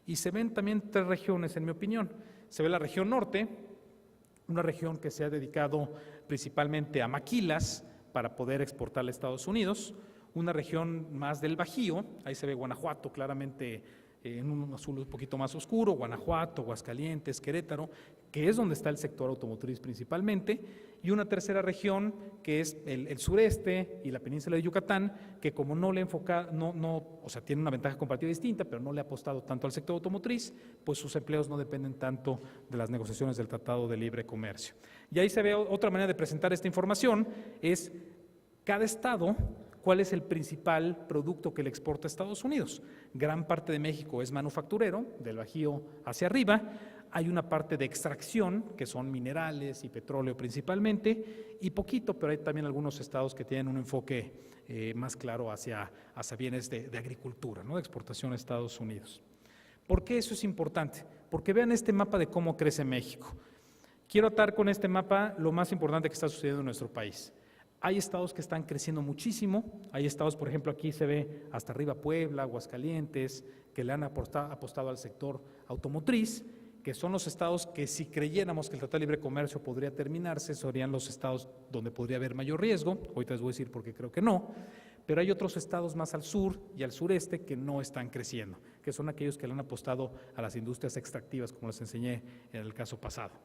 Y se ven también tres regiones, en mi opinión. Se ve la región norte, una región que se ha dedicado principalmente a maquilas para poder exportar a Estados Unidos, una región más del Bajío, ahí se ve Guanajuato claramente en un azul un poquito más oscuro, Guanajuato, Aguascalientes, Querétaro, que es donde está el sector automotriz principalmente, y una tercera región que es el sureste y la península de Yucatán, que como no le enfoca, o sea, tiene una ventaja comparativa distinta, pero no le ha apostado tanto al sector automotriz, pues sus empleos no dependen tanto de las negociaciones del Tratado de Libre Comercio. Y ahí se ve otra manera de presentar esta información, es cada estado, ¿cuál es el principal producto que le exporta a Estados Unidos? Gran parte de México es manufacturero, del Bajío hacia arriba. Hay una parte de extracción, que son minerales y petróleo principalmente, y poquito, pero hay también algunos estados que tienen un enfoque más claro hacia bienes de agricultura, ¿no? De exportación a Estados Unidos. ¿Por qué eso es importante? Porque vean este mapa de cómo crece México. Quiero atar con este mapa lo más importante que está sucediendo en nuestro país. Hay estados que están creciendo muchísimo, hay estados, por ejemplo, aquí se ve hasta arriba Puebla, Aguascalientes, que le han apostado al sector automotriz, que son los estados que si creyéramos que el Tratado de Libre Comercio podría terminarse, serían los estados donde podría haber mayor riesgo. Ahorita les voy a decir por qué creo que no, pero hay otros estados más al sur y al sureste que no están creciendo, que son aquellos que le han apostado a las industrias extractivas, como les enseñé en el caso pasado.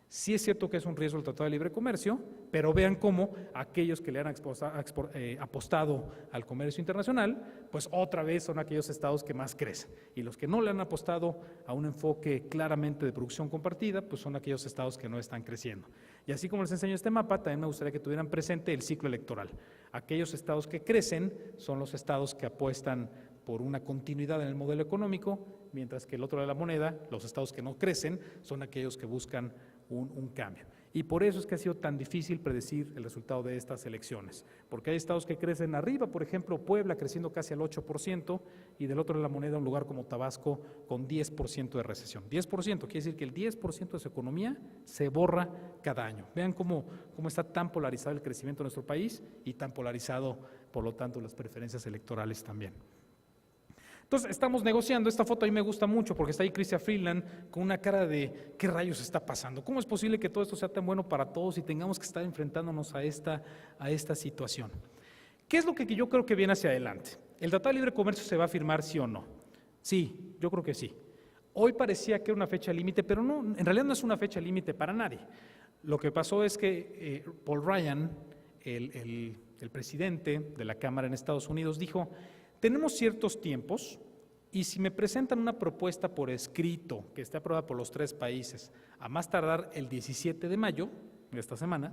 Sí es cierto que es un riesgo el Tratado de Libre Comercio, pero vean cómo aquellos que le han apostado al comercio internacional, pues otra vez son aquellos estados que más crecen. Y los que no le han apostado a un enfoque claramente de producción compartida, pues son aquellos estados que no están creciendo. Y así como les enseño este mapa, también me gustaría que tuvieran presente el ciclo electoral. Aquellos estados que crecen son los estados que apuestan por una continuidad en el modelo económico, mientras que el otro de la moneda, los estados que no crecen, son aquellos que buscan un cambio. Y por eso es que ha sido tan difícil predecir el resultado de estas elecciones, porque hay estados que crecen arriba, por ejemplo, Puebla creciendo casi al 8%, y del otro de la moneda un lugar como Tabasco con 10% de recesión. 10%, quiere decir que el 10% de su economía se borra cada año. Vean cómo está tan polarizado el crecimiento de nuestro país y tan polarizado, por lo tanto, las preferencias electorales también. Entonces, estamos negociando. Esta foto a mí me gusta mucho porque está ahí Chrystia Freeland con una cara de ¿qué rayos está pasando? ¿Cómo es posible que todo esto sea tan bueno para todos y tengamos que estar enfrentándonos a esta situación? ¿Qué es lo que yo creo que viene hacia adelante? ¿El Tratado de Libre Comercio se va a firmar sí o no? Sí, yo creo que sí. Hoy parecía que era una fecha límite, pero no, en realidad no es una fecha límite para nadie. Lo que pasó es que Paul Ryan, el presidente de la Cámara en Estados Unidos, dijo: tenemos ciertos tiempos y si me presentan una propuesta por escrito que esté aprobada por los 3 países a más tardar el 17 de mayo de esta semana,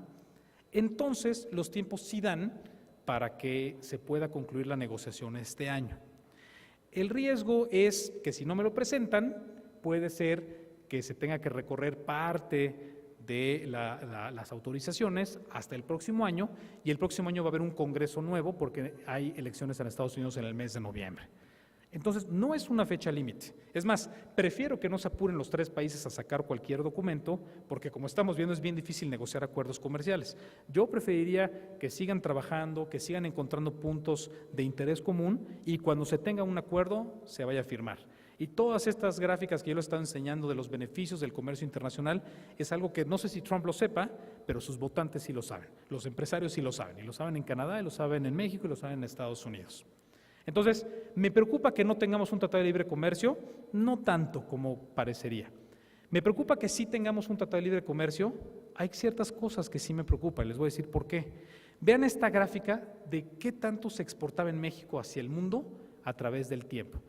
entonces los tiempos sí dan para que se pueda concluir la negociación este año. El riesgo es que si no me lo presentan, puede ser que se tenga que recorrer parte de las autorizaciones hasta el próximo año, y el próximo año va a haber un congreso nuevo porque hay elecciones en Estados Unidos en el mes de noviembre. Entonces, no es una fecha límite. Es más, prefiero que no se apuren los 3 países a sacar cualquier documento, porque como estamos viendo es bien difícil negociar acuerdos comerciales. Yo preferiría que sigan trabajando, que sigan encontrando puntos de interés común y cuando se tenga un acuerdo se vaya a firmar. Y todas estas gráficas que yo les estaba enseñando de los beneficios del comercio internacional es algo que no sé si Trump lo sepa, pero sus votantes sí lo saben, los empresarios sí lo saben, y lo saben en Canadá, y lo saben en México, y lo saben en Estados Unidos. Entonces, me preocupa que no tengamos un tratado de libre comercio, no tanto como parecería. Me preocupa que sí tengamos un tratado de libre comercio, hay ciertas cosas que sí me preocupan, les voy a decir por qué. Vean esta gráfica de qué tanto se exportaba en México hacia el mundo a través del tiempo.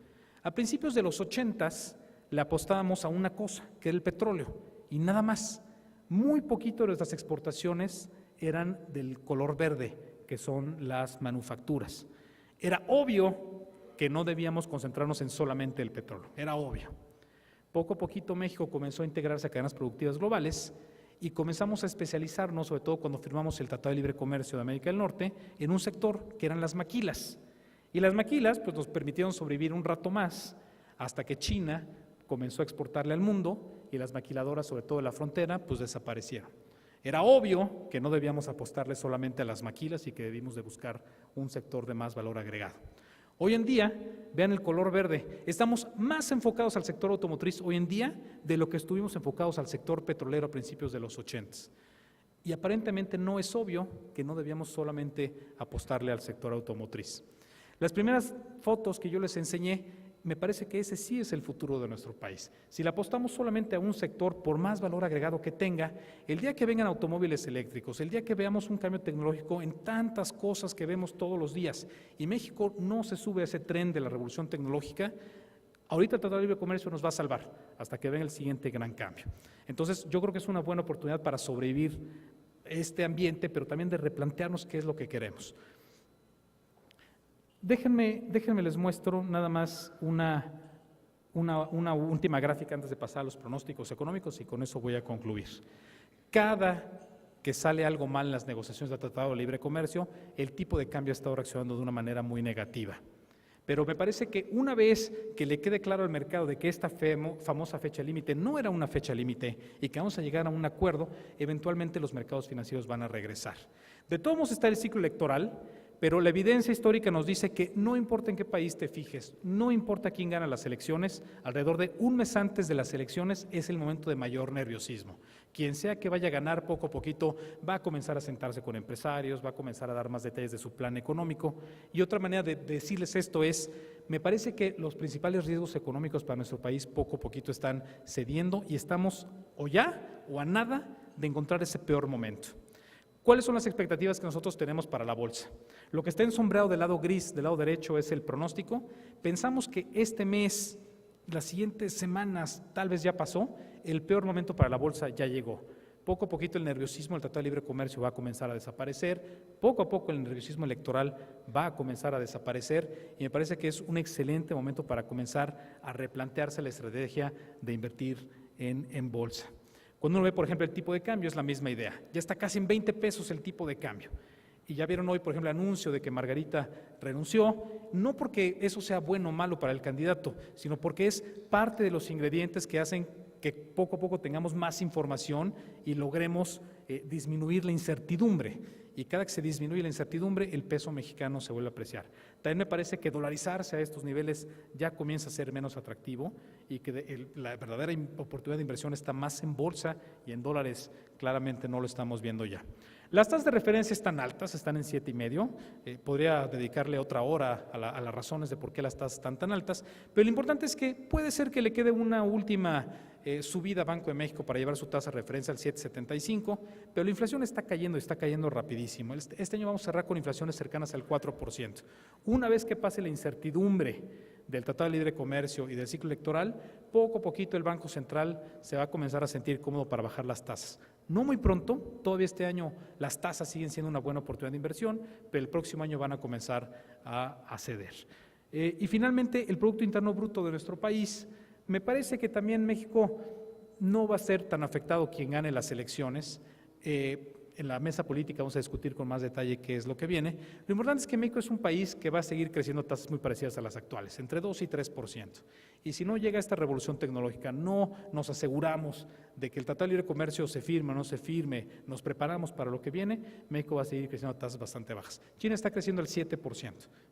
A principios de los 80s le apostábamos a una cosa, que era el petróleo, y nada más. Muy poquito de nuestras exportaciones eran del color verde, que son las manufacturas. Era obvio que no debíamos concentrarnos en solamente el petróleo, era obvio. Poco a poquito México comenzó a integrarse a cadenas productivas globales y comenzamos a especializarnos, sobre todo cuando firmamos el Tratado de Libre Comercio de América del Norte, en un sector que eran las maquilas. Y las maquilas pues, nos permitieron sobrevivir un rato más hasta que China comenzó a exportarle al mundo y las maquiladoras, sobre todo de la frontera, pues desaparecieron. Era obvio que no debíamos apostarle solamente a las maquilas y que debimos de buscar un sector de más valor agregado. Hoy en día, vean el color verde, estamos más enfocados al sector automotriz hoy en día de lo que estuvimos enfocados al sector petrolero a principios de los 80s. Y aparentemente no es obvio que no debíamos solamente apostarle al sector automotriz. Las primeras fotos que yo les enseñé, me parece que ese sí es el futuro de nuestro país. Si le apostamos solamente a un sector, por más valor agregado que tenga, el día que vengan automóviles eléctricos, el día que veamos un cambio tecnológico en tantas cosas que vemos todos los días, y México no se sube a ese tren de la revolución tecnológica, ahorita el Tratado de Libre Comercio nos va a salvar hasta que venga el siguiente gran cambio. Entonces, yo creo que es una buena oportunidad para sobrevivir este ambiente, pero también de replantearnos qué es lo que queremos. Déjenme les muestro nada más una última gráfica antes de pasar a los pronósticos económicos y con eso voy a concluir. Cada que sale algo mal en las negociaciones del Tratado de Libre Comercio, el tipo de cambio ha estado reaccionando de una manera muy negativa. Pero me parece que una vez que le quede claro al mercado de que esta famosa fecha límite no era una fecha límite y que vamos a llegar a un acuerdo, eventualmente los mercados financieros van a regresar. De todos modos está el ciclo electoral, pero la evidencia histórica nos dice que no importa en qué país te fijes, no importa quién gana las elecciones, alrededor de un mes antes de las elecciones es el momento de mayor nerviosismo. Quien sea que vaya a ganar poco a poquito va a comenzar a sentarse con empresarios, va a comenzar a dar más detalles de su plan económico. Y otra manera de decirles esto es, me parece que los principales riesgos económicos para nuestro país poco a poquito están cediendo y estamos o ya o a nada de encontrar ese peor momento. ¿Cuáles son las expectativas que nosotros tenemos para la bolsa? Lo que está ensombreado del lado gris, del lado derecho, es el pronóstico. Pensamos que este mes, las siguientes semanas, tal vez ya pasó, el peor momento para la bolsa ya llegó. Poco a poquito el nerviosismo del Tratado de Libre Comercio va a comenzar a desaparecer, poco a poco el nerviosismo electoral va a comenzar a desaparecer y me parece que es un excelente momento para comenzar a replantearse la estrategia de invertir en bolsa. Cuando uno ve, por ejemplo, el tipo de cambio, es la misma idea. Ya está casi en 20 pesos el tipo de cambio. Y ya vieron hoy, por ejemplo, el anuncio de que Margarita renunció, no porque eso sea bueno o malo para el candidato, sino porque es parte de los ingredientes que hacen que poco a poco tengamos más información y logremos disminuir la incertidumbre. Y cada que se disminuye la incertidumbre, el peso mexicano se vuelve a apreciar. También me parece que dolarizarse a estos niveles ya comienza a ser menos atractivo y que la verdadera oportunidad de inversión está más en bolsa y en dólares claramente no lo estamos viendo ya. Las tasas de referencia están altas, están en 7,5. Podría dedicarle otra hora a las razones de por qué las tasas están tan altas, pero lo importante es que puede ser que le quede una última subida a Banco de México para llevar su tasa de referencia al 7,75, pero la inflación está cayendo rapidísimo. Este año vamos a cerrar con inflaciones cercanas al 4%. Una vez que pase la incertidumbre del Tratado de Libre Comercio y del ciclo electoral, poco a poquito el Banco Central se va a comenzar a sentir cómodo para bajar las tasas. No muy pronto, todavía este año las tasas siguen siendo una buena oportunidad de inversión, pero el próximo año van a comenzar a ceder. Y finalmente, el Producto Interno Bruto de nuestro país. Me parece que también México no va a ser tan afectado quien gane las elecciones. En la mesa política vamos a discutir con más detalle qué es lo que viene. Lo importante es que México es un país que va a seguir creciendo a tasas muy parecidas a las actuales, entre 2 y 3%. Y si no llega esta revolución tecnológica, no nos aseguramos de que el Tratado de Libre Comercio se firme o no se firme, nos preparamos para lo que viene, México va a seguir creciendo a tasas bastante bajas. China está creciendo al 7%,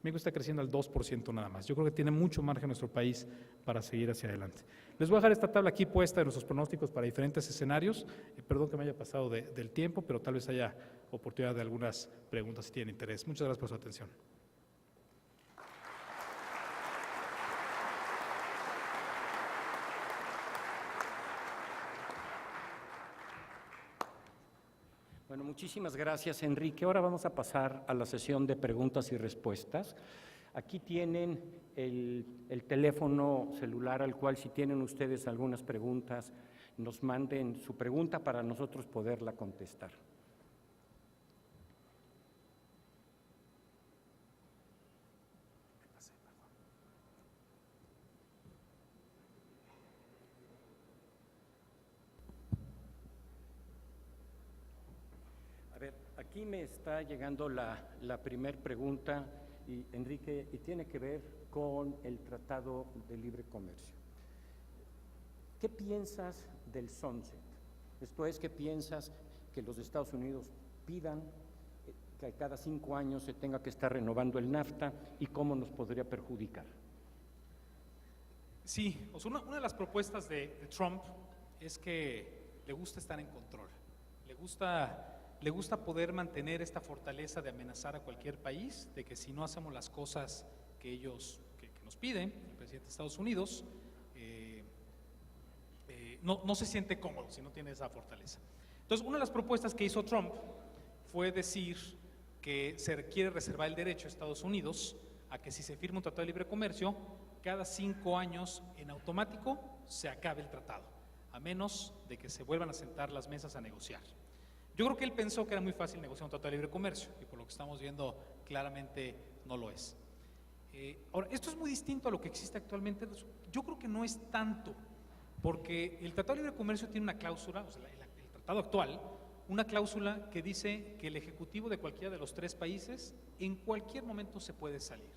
México está creciendo al 2% nada más. Yo creo que tiene mucho margen nuestro país para seguir hacia adelante. Les voy a dejar esta tabla aquí puesta de nuestros pronósticos para diferentes escenarios. Perdón que me haya pasado del tiempo, pero tal vez haya oportunidad de algunas preguntas si tienen interés. Muchas gracias por su atención. Bueno, muchísimas gracias, Enrique. Ahora vamos a pasar a la sesión de preguntas y respuestas. Aquí tienen el teléfono celular al cual, si tienen ustedes algunas preguntas, nos manden su pregunta para nosotros poderla contestar. A ver, aquí me está llegando la primera pregunta, y Enrique, y tiene que ver con el Tratado de Libre Comercio. ¿Qué piensas del sunset? Esto es, ¿qué piensas que los Estados Unidos pidan que cada 5 años se tenga que estar renovando el NAFTA y cómo nos podría perjudicar? Sí, o sea, una de las propuestas de Trump es que le gusta estar en control, le gusta poder mantener esta fortaleza de amenazar a cualquier país, de que si no hacemos las cosas que ellos que nos piden, el presidente de Estados Unidos, no se siente cómodo si no tiene esa fortaleza. Entonces, una de las propuestas que hizo Trump fue decir que se quiere reservar el derecho a Estados Unidos a que si se firma un tratado de libre comercio, cada 5 años en automático se acabe el tratado, a menos de que se vuelvan a sentar las mesas a negociar. Yo creo que él pensó que era muy fácil negociar un tratado de libre comercio y por lo que estamos viendo claramente no lo es. Ahora, esto es muy distinto a lo que existe actualmente. Yo creo que no es tanto, porque el Tratado de Libre Comercio tiene una cláusula, o sea, el tratado actual, una cláusula que dice que el ejecutivo de cualquiera de los 3 países en cualquier momento se puede salir.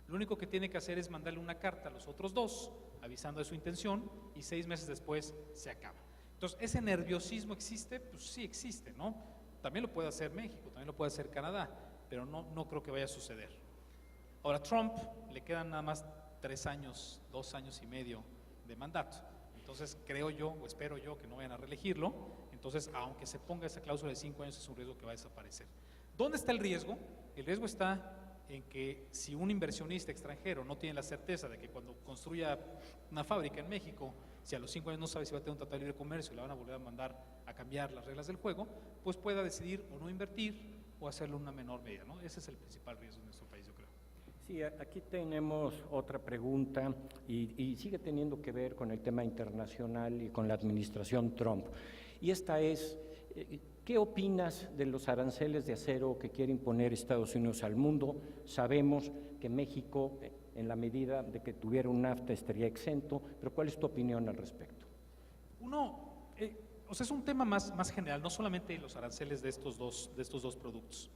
Lo único que tiene que hacer es mandarle una carta a los otros 2, avisando de su intención, y 6 meses después se acaba. Entonces, ¿ese nerviosismo existe? Pues sí existe, ¿no? También lo puede hacer México, también lo puede hacer Canadá, pero no creo que vaya a suceder. Ahora, Trump le quedan nada más 3 años, 2 años y medio de mandato. Entonces, creo yo, o espero yo, que no vayan a reelegirlo. Entonces, aunque se ponga esa cláusula de 5 años, es un riesgo que va a desaparecer. ¿Dónde está el riesgo? El riesgo está en que si un inversionista extranjero no tiene la certeza de que cuando construya una fábrica en México, si a los 5 años no sabe si va a tener un tratado de libre comercio y la van a volver a mandar a cambiar las reglas del juego, pues pueda decidir o no invertir o hacerlo en una menor medida, ¿no? Ese es el principal riesgo de nuestro país, yo creo. Sí, aquí tenemos otra pregunta y sigue teniendo que ver con el tema internacional y con la administración Trump. Y esta es, ¿qué opinas de los aranceles de acero que quiere imponer Estados Unidos al mundo? Sabemos que México, en la medida de que tuviera un NAFTA, estaría exento, pero ¿cuál es tu opinión al respecto? O sea, es un tema más general, no solamente los aranceles de estos dos productos.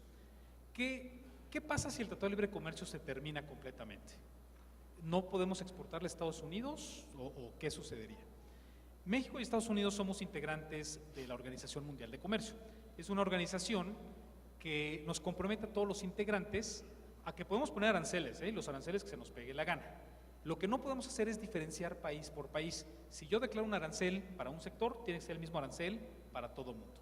¿Qué pasa si el Tratado de Libre Comercio se termina completamente? ¿No podemos exportarle a Estados Unidos o qué sucedería? México y Estados Unidos somos integrantes de la Organización Mundial de Comercio. Es una organización que nos compromete a todos los integrantes a que podemos poner aranceles, los aranceles que se nos pegue la gana. Lo que no podemos hacer es diferenciar país por país. Si yo declaro un arancel para un sector, tiene que ser el mismo arancel para todo el mundo.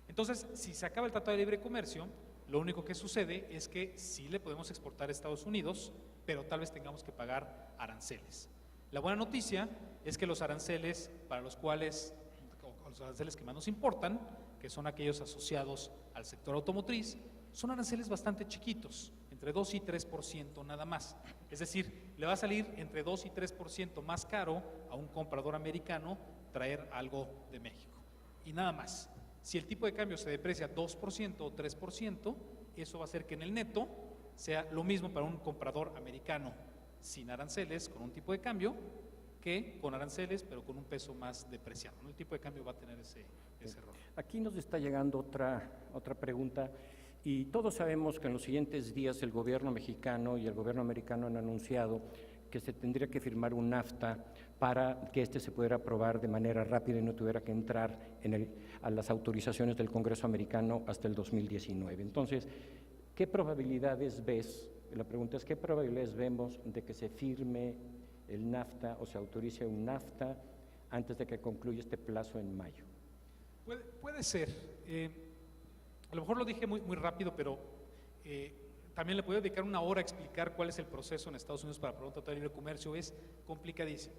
Entonces, si se acaba el Tratado de Libre Comercio, lo único que sucede es que sí le podemos exportar a Estados Unidos, pero tal vez tengamos que pagar aranceles. La buena noticia es que los aranceles para los cuales, o los aranceles que más nos importan, que son aquellos asociados al sector automotriz, son aranceles bastante chiquitos, entre 2 y 3% nada más. Es decir, le va a salir entre 2 y 3% más caro a un comprador americano traer algo de México. Y nada más. Si el tipo de cambio se deprecia 2% o 3%, eso va a hacer que en el neto sea lo mismo para un comprador americano sin aranceles, con un tipo de cambio, que con aranceles, pero con un peso más depreciado. El tipo de cambio va a tener ese error. Aquí nos está llegando otra pregunta, y todos sabemos que en los siguientes días el gobierno mexicano y el gobierno americano han anunciado que se tendría que firmar un NAFTA para que se pudiera aprobar de manera rápida y no tuviera que entrar a las autorizaciones del Congreso americano hasta el 2019. Entonces, ¿qué probabilidades ves? La pregunta es, ¿qué probabilidades vemos de que se firme el NAFTA o se autorice un NAFTA antes de que concluya este plazo en mayo? Puede ser. A lo mejor lo dije muy rápido, pero también le puedo dedicar una hora a explicar cuál es el proceso en Estados Unidos para aprobar un tratado de libre comercio. Es complicadísimo.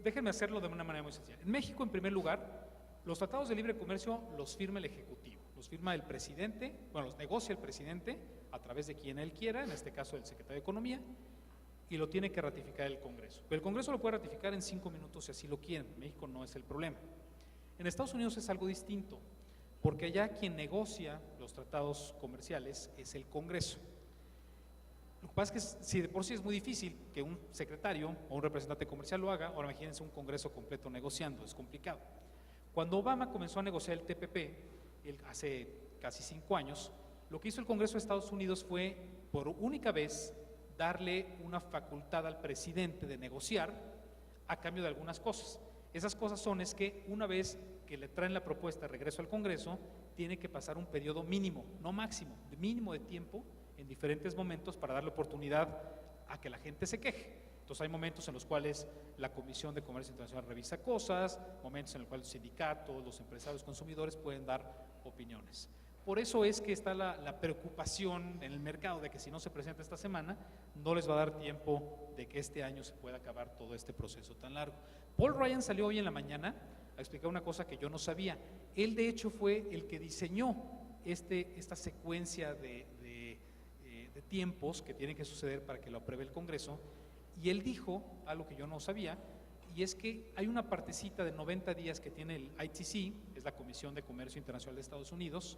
Déjenme hacerlo de una manera muy sencilla. En México, en primer lugar, los tratados de libre comercio los firma el Ejecutivo, los firma el presidente, bueno, los negocia el presidente a través de quien él quiera, en este caso el secretario de Economía, y lo tiene que ratificar el Congreso. Pero el Congreso lo puede ratificar en 5 minutos si así lo quieren. México no es el problema. En Estados Unidos es algo distinto, porque allá quien negocia los tratados comerciales es el Congreso. Lo que pasa es que si de por sí es muy difícil que un secretario o un representante comercial lo haga, ahora imagínense un Congreso completo negociando, es complicado. Cuando Obama comenzó a negociar el TPP, hace casi 5 años, lo que hizo el Congreso de Estados Unidos fue, por única vez, darle una facultad al presidente de negociar a cambio de algunas cosas. Esas cosas son es que una vez que le traen la propuesta de regreso al Congreso, tiene que pasar un periodo mínimo, no máximo, mínimo de tiempo en diferentes momentos para darle oportunidad a que la gente se queje. Entonces hay momentos en los cuales la Comisión de Comercio Internacional revisa cosas, momentos en los cuales los sindicatos, los empresarios, consumidores pueden dar opiniones. Por eso es que está la preocupación en el mercado de que si no se presenta esta semana, no les va a dar tiempo de que este año se pueda acabar todo este proceso tan largo. Paul Ryan salió hoy en la mañana a explicar una cosa que yo no sabía. Él de hecho fue el que diseñó esta secuencia de tiempos que tienen que suceder para que lo apruebe el Congreso, y él dijo algo que yo no sabía, y es que hay una partecita de 90 días que tiene el ITC, es la Comisión de Comercio Internacional de Estados Unidos,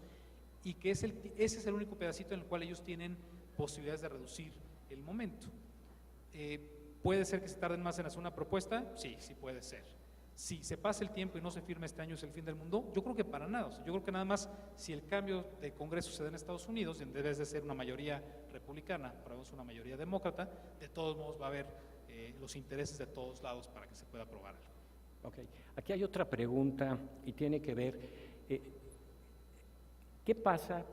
y que ese es el único pedacito en el cual ellos tienen posibilidades de reducir el momento. ¿Puede ser que se tarden más en hacer una propuesta? Sí, sí puede ser. Si se pasa el tiempo y no se firma este año es el fin del mundo, yo creo que para nada. O sea, yo creo que nada más si el cambio de Congreso se da en Estados Unidos, en vez de ser una mayoría republicana, probemos una mayoría demócrata, de todos modos va a haber los intereses de todos lados para que se pueda aprobar algo. Ok, aquí hay otra pregunta y tiene que ver, ¿qué pasa,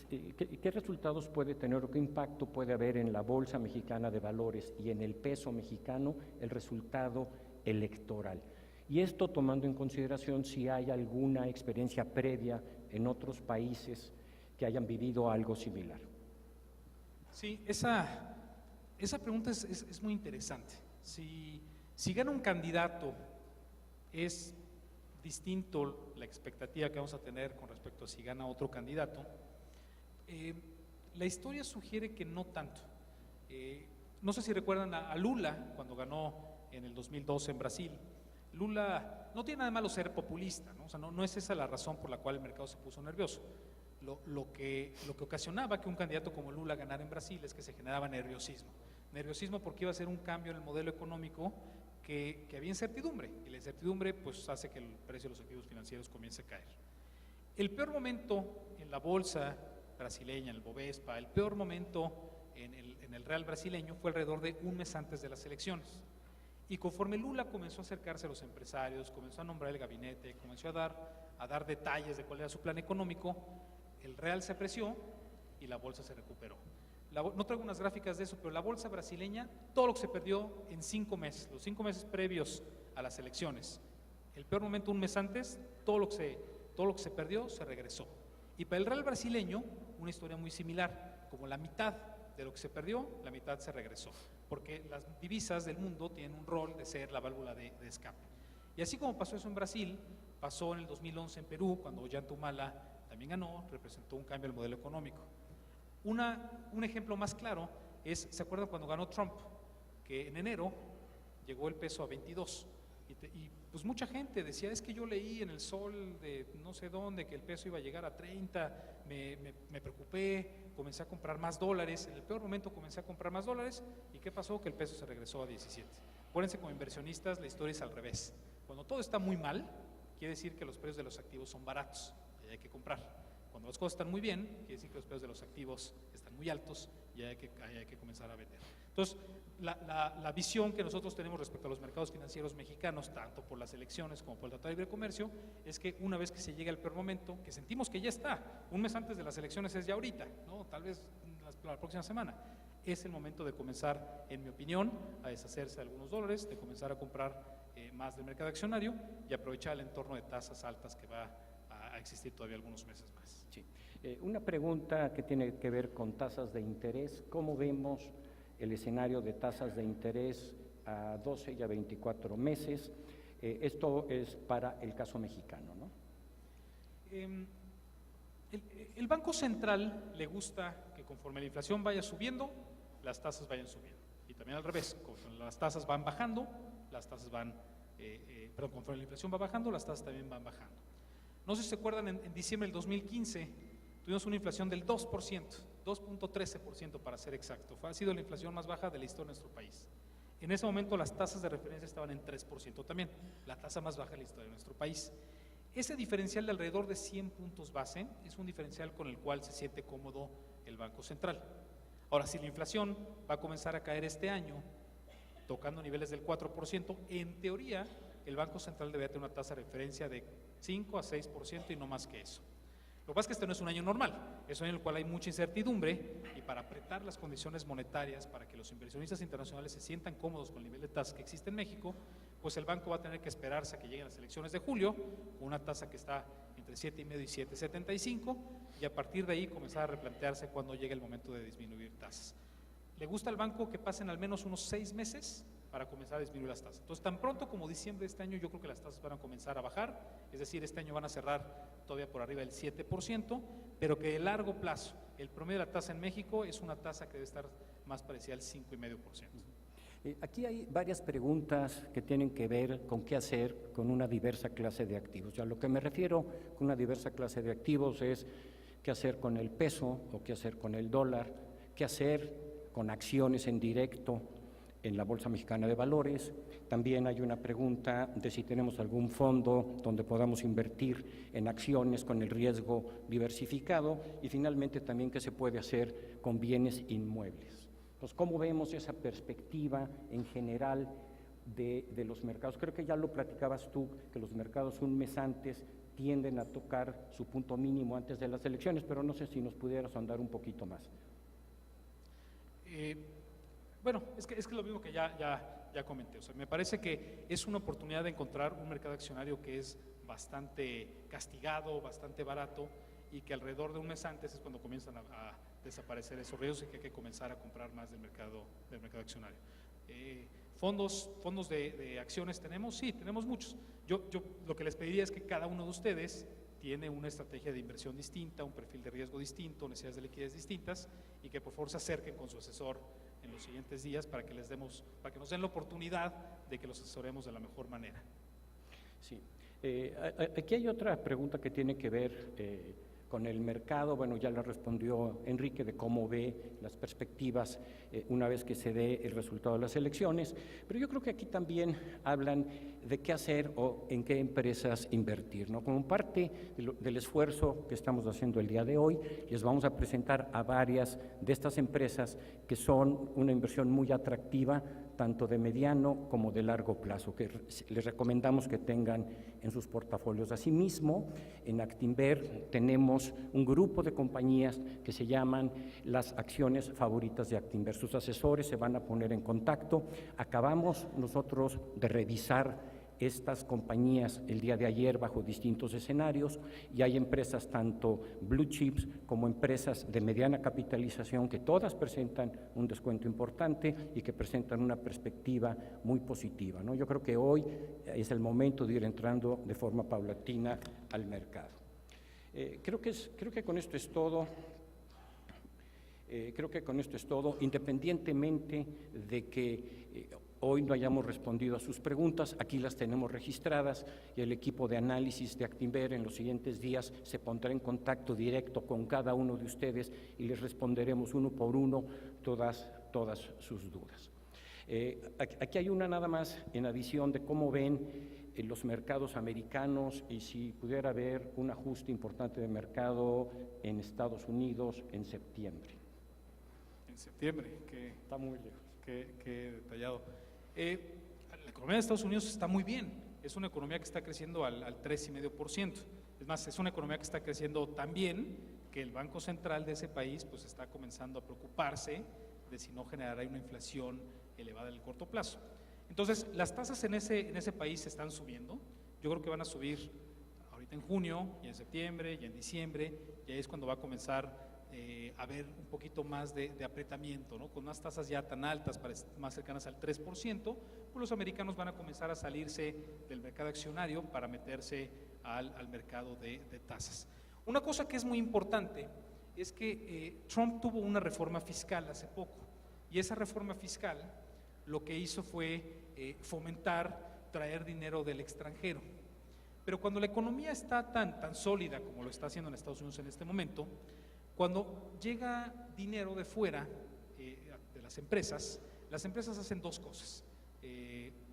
qué resultados puede tener o qué impacto puede haber en la Bolsa Mexicana de Valores y en el peso mexicano el resultado electoral? Y esto tomando en consideración si hay alguna experiencia previa en otros países que hayan vivido algo similar. Sí, esa pregunta es muy interesante. Si gana un candidato, es distinto la expectativa que vamos a tener con respecto a si gana otro candidato. La historia sugiere que no tanto. No sé si recuerdan a Lula cuando ganó en el 2012 en Brasil. Lula no tiene nada de malo ser populista, ¿no? O sea, no es esa la razón por la cual el mercado se puso nervioso. Lo que ocasionaba que un candidato como Lula ganara en Brasil es que se generaba nerviosismo. Nerviosismo porque iba a ser un cambio en el modelo económico que había incertidumbre, y la incertidumbre pues hace que el precio de los activos financieros comience a caer. El peor momento en la bolsa brasileña, en el Bovespa, el peor momento en el real brasileño fue alrededor de un mes antes de las elecciones. Y conforme Lula comenzó a acercarse a los empresarios, comenzó a nombrar el gabinete, comenzó a dar detalles de cuál era su plan económico, el real se apreció y la bolsa se recuperó. No traigo unas gráficas de eso, pero la bolsa brasileña, todo lo que se perdió en 5 meses, los 5 meses previos a las elecciones, el peor momento un mes antes, todo lo que se perdió se regresó. Y para el real brasileño, una historia muy similar, como la mitad de lo que se perdió, la mitad se regresó, porque las divisas del mundo tienen un rol de ser la válvula de escape. Y así como pasó eso en Brasil, pasó en el 2011 en Perú, cuando Ollanta Humala también ganó, representó un cambio al modelo económico. Un ejemplo más claro es, ¿se acuerdan cuando ganó Trump? Que en enero llegó el peso a 22 y pues mucha gente decía, es que yo leí en el Sol de no sé dónde que el peso iba a llegar a 30, me preocupé, comencé a comprar más dólares, en el peor momento comencé a comprar más dólares, ¿y qué pasó? Que el peso se regresó a 17. Acuérdense, como inversionistas la historia es al revés. Cuando todo está muy mal, quiere decir que los precios de los activos son baratos y hay que comprar. Cuando las cosas están muy bien, quiere decir que los precios de los activos están muy altos y hay que comenzar a vender. Entonces, la visión que nosotros tenemos respecto a los mercados financieros mexicanos, tanto por las elecciones como por el Tratado de Libre Comercio, es que una vez que se llegue al peor momento, que sentimos que ya está, un mes antes de las elecciones es ya ahorita, ¿no? Tal vez la próxima semana, es el momento de comenzar, en mi opinión, a deshacerse de algunos dólares, de comenzar a comprar más del mercado accionario y aprovechar el entorno de tasas altas que va a existir todavía algunos meses más. Sí. Una pregunta que tiene que ver con tasas de interés. ¿Cómo vemos el escenario de tasas de interés a 12 y a 24 meses? Esto es para el caso mexicano, ¿no? El Banco Central le gusta que conforme la inflación vaya subiendo, las tasas vayan subiendo. Y también al revés, conforme las tasas van bajando, las tasas conforme la inflación va bajando, las tasas también van bajando. No sé si se acuerdan, en diciembre del 2015 tuvimos una inflación del 2%, 2.13% para ser exacto. Ha sido la inflación más baja de la historia de nuestro país. En ese momento las tasas de referencia estaban en 3% también, la tasa más baja de la historia de nuestro país. Ese diferencial de alrededor de 100 puntos base es un diferencial con el cual se siente cómodo el Banco Central. Ahora, si la inflación va a comenzar a caer este año, tocando niveles del 4%, en teoría el Banco Central debería tener una tasa de referencia de 5 a 6% y no más que eso. Lo que pasa es que este no es un año normal, es un año en el cual hay mucha incertidumbre y para apretar las condiciones monetarias, para que los inversionistas internacionales se sientan cómodos con el nivel de tasa que existe en México, pues el banco va a tener que esperarse a que lleguen las elecciones de julio, con una tasa que está entre 7,5 y 7,75, y a partir de ahí comenzar a replantearse cuando llegue el momento de disminuir tasas. Le gusta al banco que pasen al menos unos 6 meses para comenzar a disminuir las tasas. Entonces, tan pronto como diciembre de este año, yo creo que las tasas van a comenzar a bajar, es decir, este año van a cerrar todavía por arriba del 7%, pero que de largo plazo, el promedio de la tasa en México es una tasa que debe estar más parecida al 5,5%. Aquí hay varias preguntas que tienen que ver con qué hacer con una diversa clase de activos. Ya lo que me refiero con una diversa clase de activos es qué hacer con el peso o qué hacer con el dólar, qué hacer con acciones en directo en la Bolsa Mexicana de Valores. También hay una pregunta de si tenemos algún fondo donde podamos invertir en acciones con el riesgo diversificado, y finalmente también qué se puede hacer con bienes inmuebles. Entonces, ¿cómo vemos esa perspectiva en general de los mercados? Creo que ya lo platicabas tú, que los mercados un mes antes tienden a tocar su punto mínimo antes de las elecciones, pero no sé si nos pudieras ahondar un poquito más. Bueno, es que lo mismo que ya comenté. O sea, me parece que es una oportunidad de encontrar un mercado accionario que es bastante castigado, bastante barato, y que alrededor de un mes antes es cuando comienzan a desaparecer esos riesgos y que hay que comenzar a comprar más del mercado accionario. ¿Fondos de acciones tenemos? Sí, tenemos muchos. Yo lo que les pediría es que cada uno de ustedes tiene una estrategia de inversión distinta, un perfil de riesgo distinto, necesidades de liquidez distintas, y que por favor se acerquen con su asesor en los siguientes días para que nos den la oportunidad de que los asesoremos de la mejor manera. Sí. Aquí hay otra pregunta que tiene que ver con el mercado. Bueno, ya la respondió Enrique de cómo ve las perspectivas una vez que se dé el resultado de las elecciones, pero yo creo que aquí también hablan de qué hacer o en qué empresas invertir, ¿no? Como parte del esfuerzo que estamos haciendo el día de hoy, les vamos a presentar a varias de estas empresas que son una inversión muy atractiva, tanto de mediano como de largo plazo, que les recomendamos que tengan en sus portafolios. Asimismo, en Actinver tenemos un grupo de compañías que se llaman las acciones favoritas de Actinver. Sus asesores se van a poner en contacto. Acabamos nosotros de revisar estas compañías el día de ayer bajo distintos escenarios, y hay empresas tanto blue chips como empresas de mediana capitalización que todas presentan un descuento importante y que presentan una perspectiva muy positiva, ¿no? Yo creo que hoy es el momento de ir entrando de forma paulatina al mercado. Creo que con esto es todo. Independientemente de que hoy no hayamos respondido a sus preguntas, aquí las tenemos registradas, y el equipo de análisis de Actinver en los siguientes días se pondrá en contacto directo con cada uno de ustedes y les responderemos uno por uno todas sus dudas. Aquí hay una nada más en adición de cómo ven los mercados americanos y si pudiera haber un ajuste importante de mercado en Estados Unidos en septiembre. En septiembre, Está muy lejos. Qué detallado. La economía de Estados Unidos está muy bien. Es una economía que está creciendo al 3,5%. Es más, es una economía que está creciendo tan bien que el Banco Central de ese país pues está comenzando a preocuparse de si no generará una inflación elevada en el corto plazo. Entonces, las tasas en ese país están subiendo. Yo creo que van a subir ahorita en junio, y en septiembre, y en diciembre, y ahí es cuando va a comenzar a ver un poquito más de apretamiento, ¿no? Con unas tasas ya tan altas, más cercanas al 3%, pues los americanos van a comenzar a salirse del mercado accionario para meterse al mercado de tasas. Una cosa que es muy importante es que Trump tuvo una reforma fiscal hace poco, y esa reforma fiscal lo que hizo fue traer dinero del extranjero. Pero cuando la economía está tan sólida como lo está haciendo en Estados Unidos en este momento, cuando llega dinero de fuera de las empresas hacen dos cosas: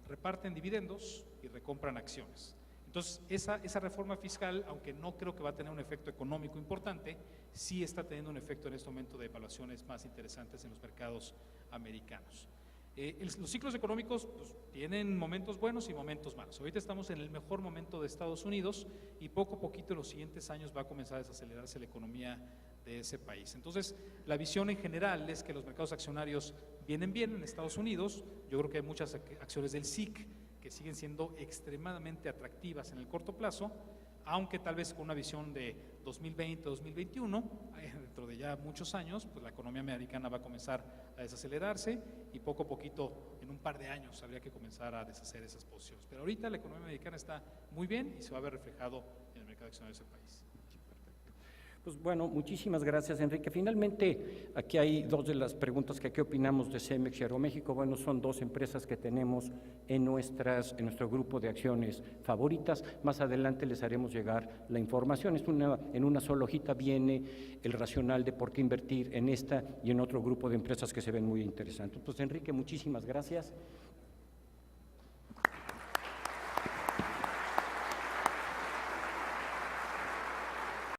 reparten dividendos y recompran acciones. Entonces, esa reforma fiscal, aunque no creo que va a tener un efecto económico importante, sí está teniendo un efecto en este momento de evaluaciones más interesantes en los mercados americanos. Los ciclos económicos pues, tienen momentos buenos y momentos malos. Ahorita estamos en el mejor momento de Estados Unidos y poco a poquito en los siguientes años va a comenzar a desacelerarse la economía de ese país. Entonces, la visión en general es que los mercados accionarios vienen bien en Estados Unidos. Yo creo que hay muchas acciones del SIC que siguen siendo extremadamente atractivas en el corto plazo, aunque tal vez con una visión de 2020, 2021, dentro de ya muchos años, pues la economía americana va a comenzar a desacelerarse y poco a poquito, en un par de años, habría que comenzar a deshacer esas posiciones. Pero ahorita la economía americana está muy bien y se va a ver reflejado en el mercado accionario de ese país. Pues bueno, muchísimas gracias, Enrique. Finalmente, aquí hay dos de las preguntas que qué opinamos de Cemex y Aeroméxico. Bueno, son dos empresas que tenemos en nuestro grupo de acciones favoritas. Más adelante les haremos llegar la información. En una sola hojita viene el racional de por qué invertir en esta y en otro grupo de empresas que se ven muy interesantes. Pues Enrique, muchísimas gracias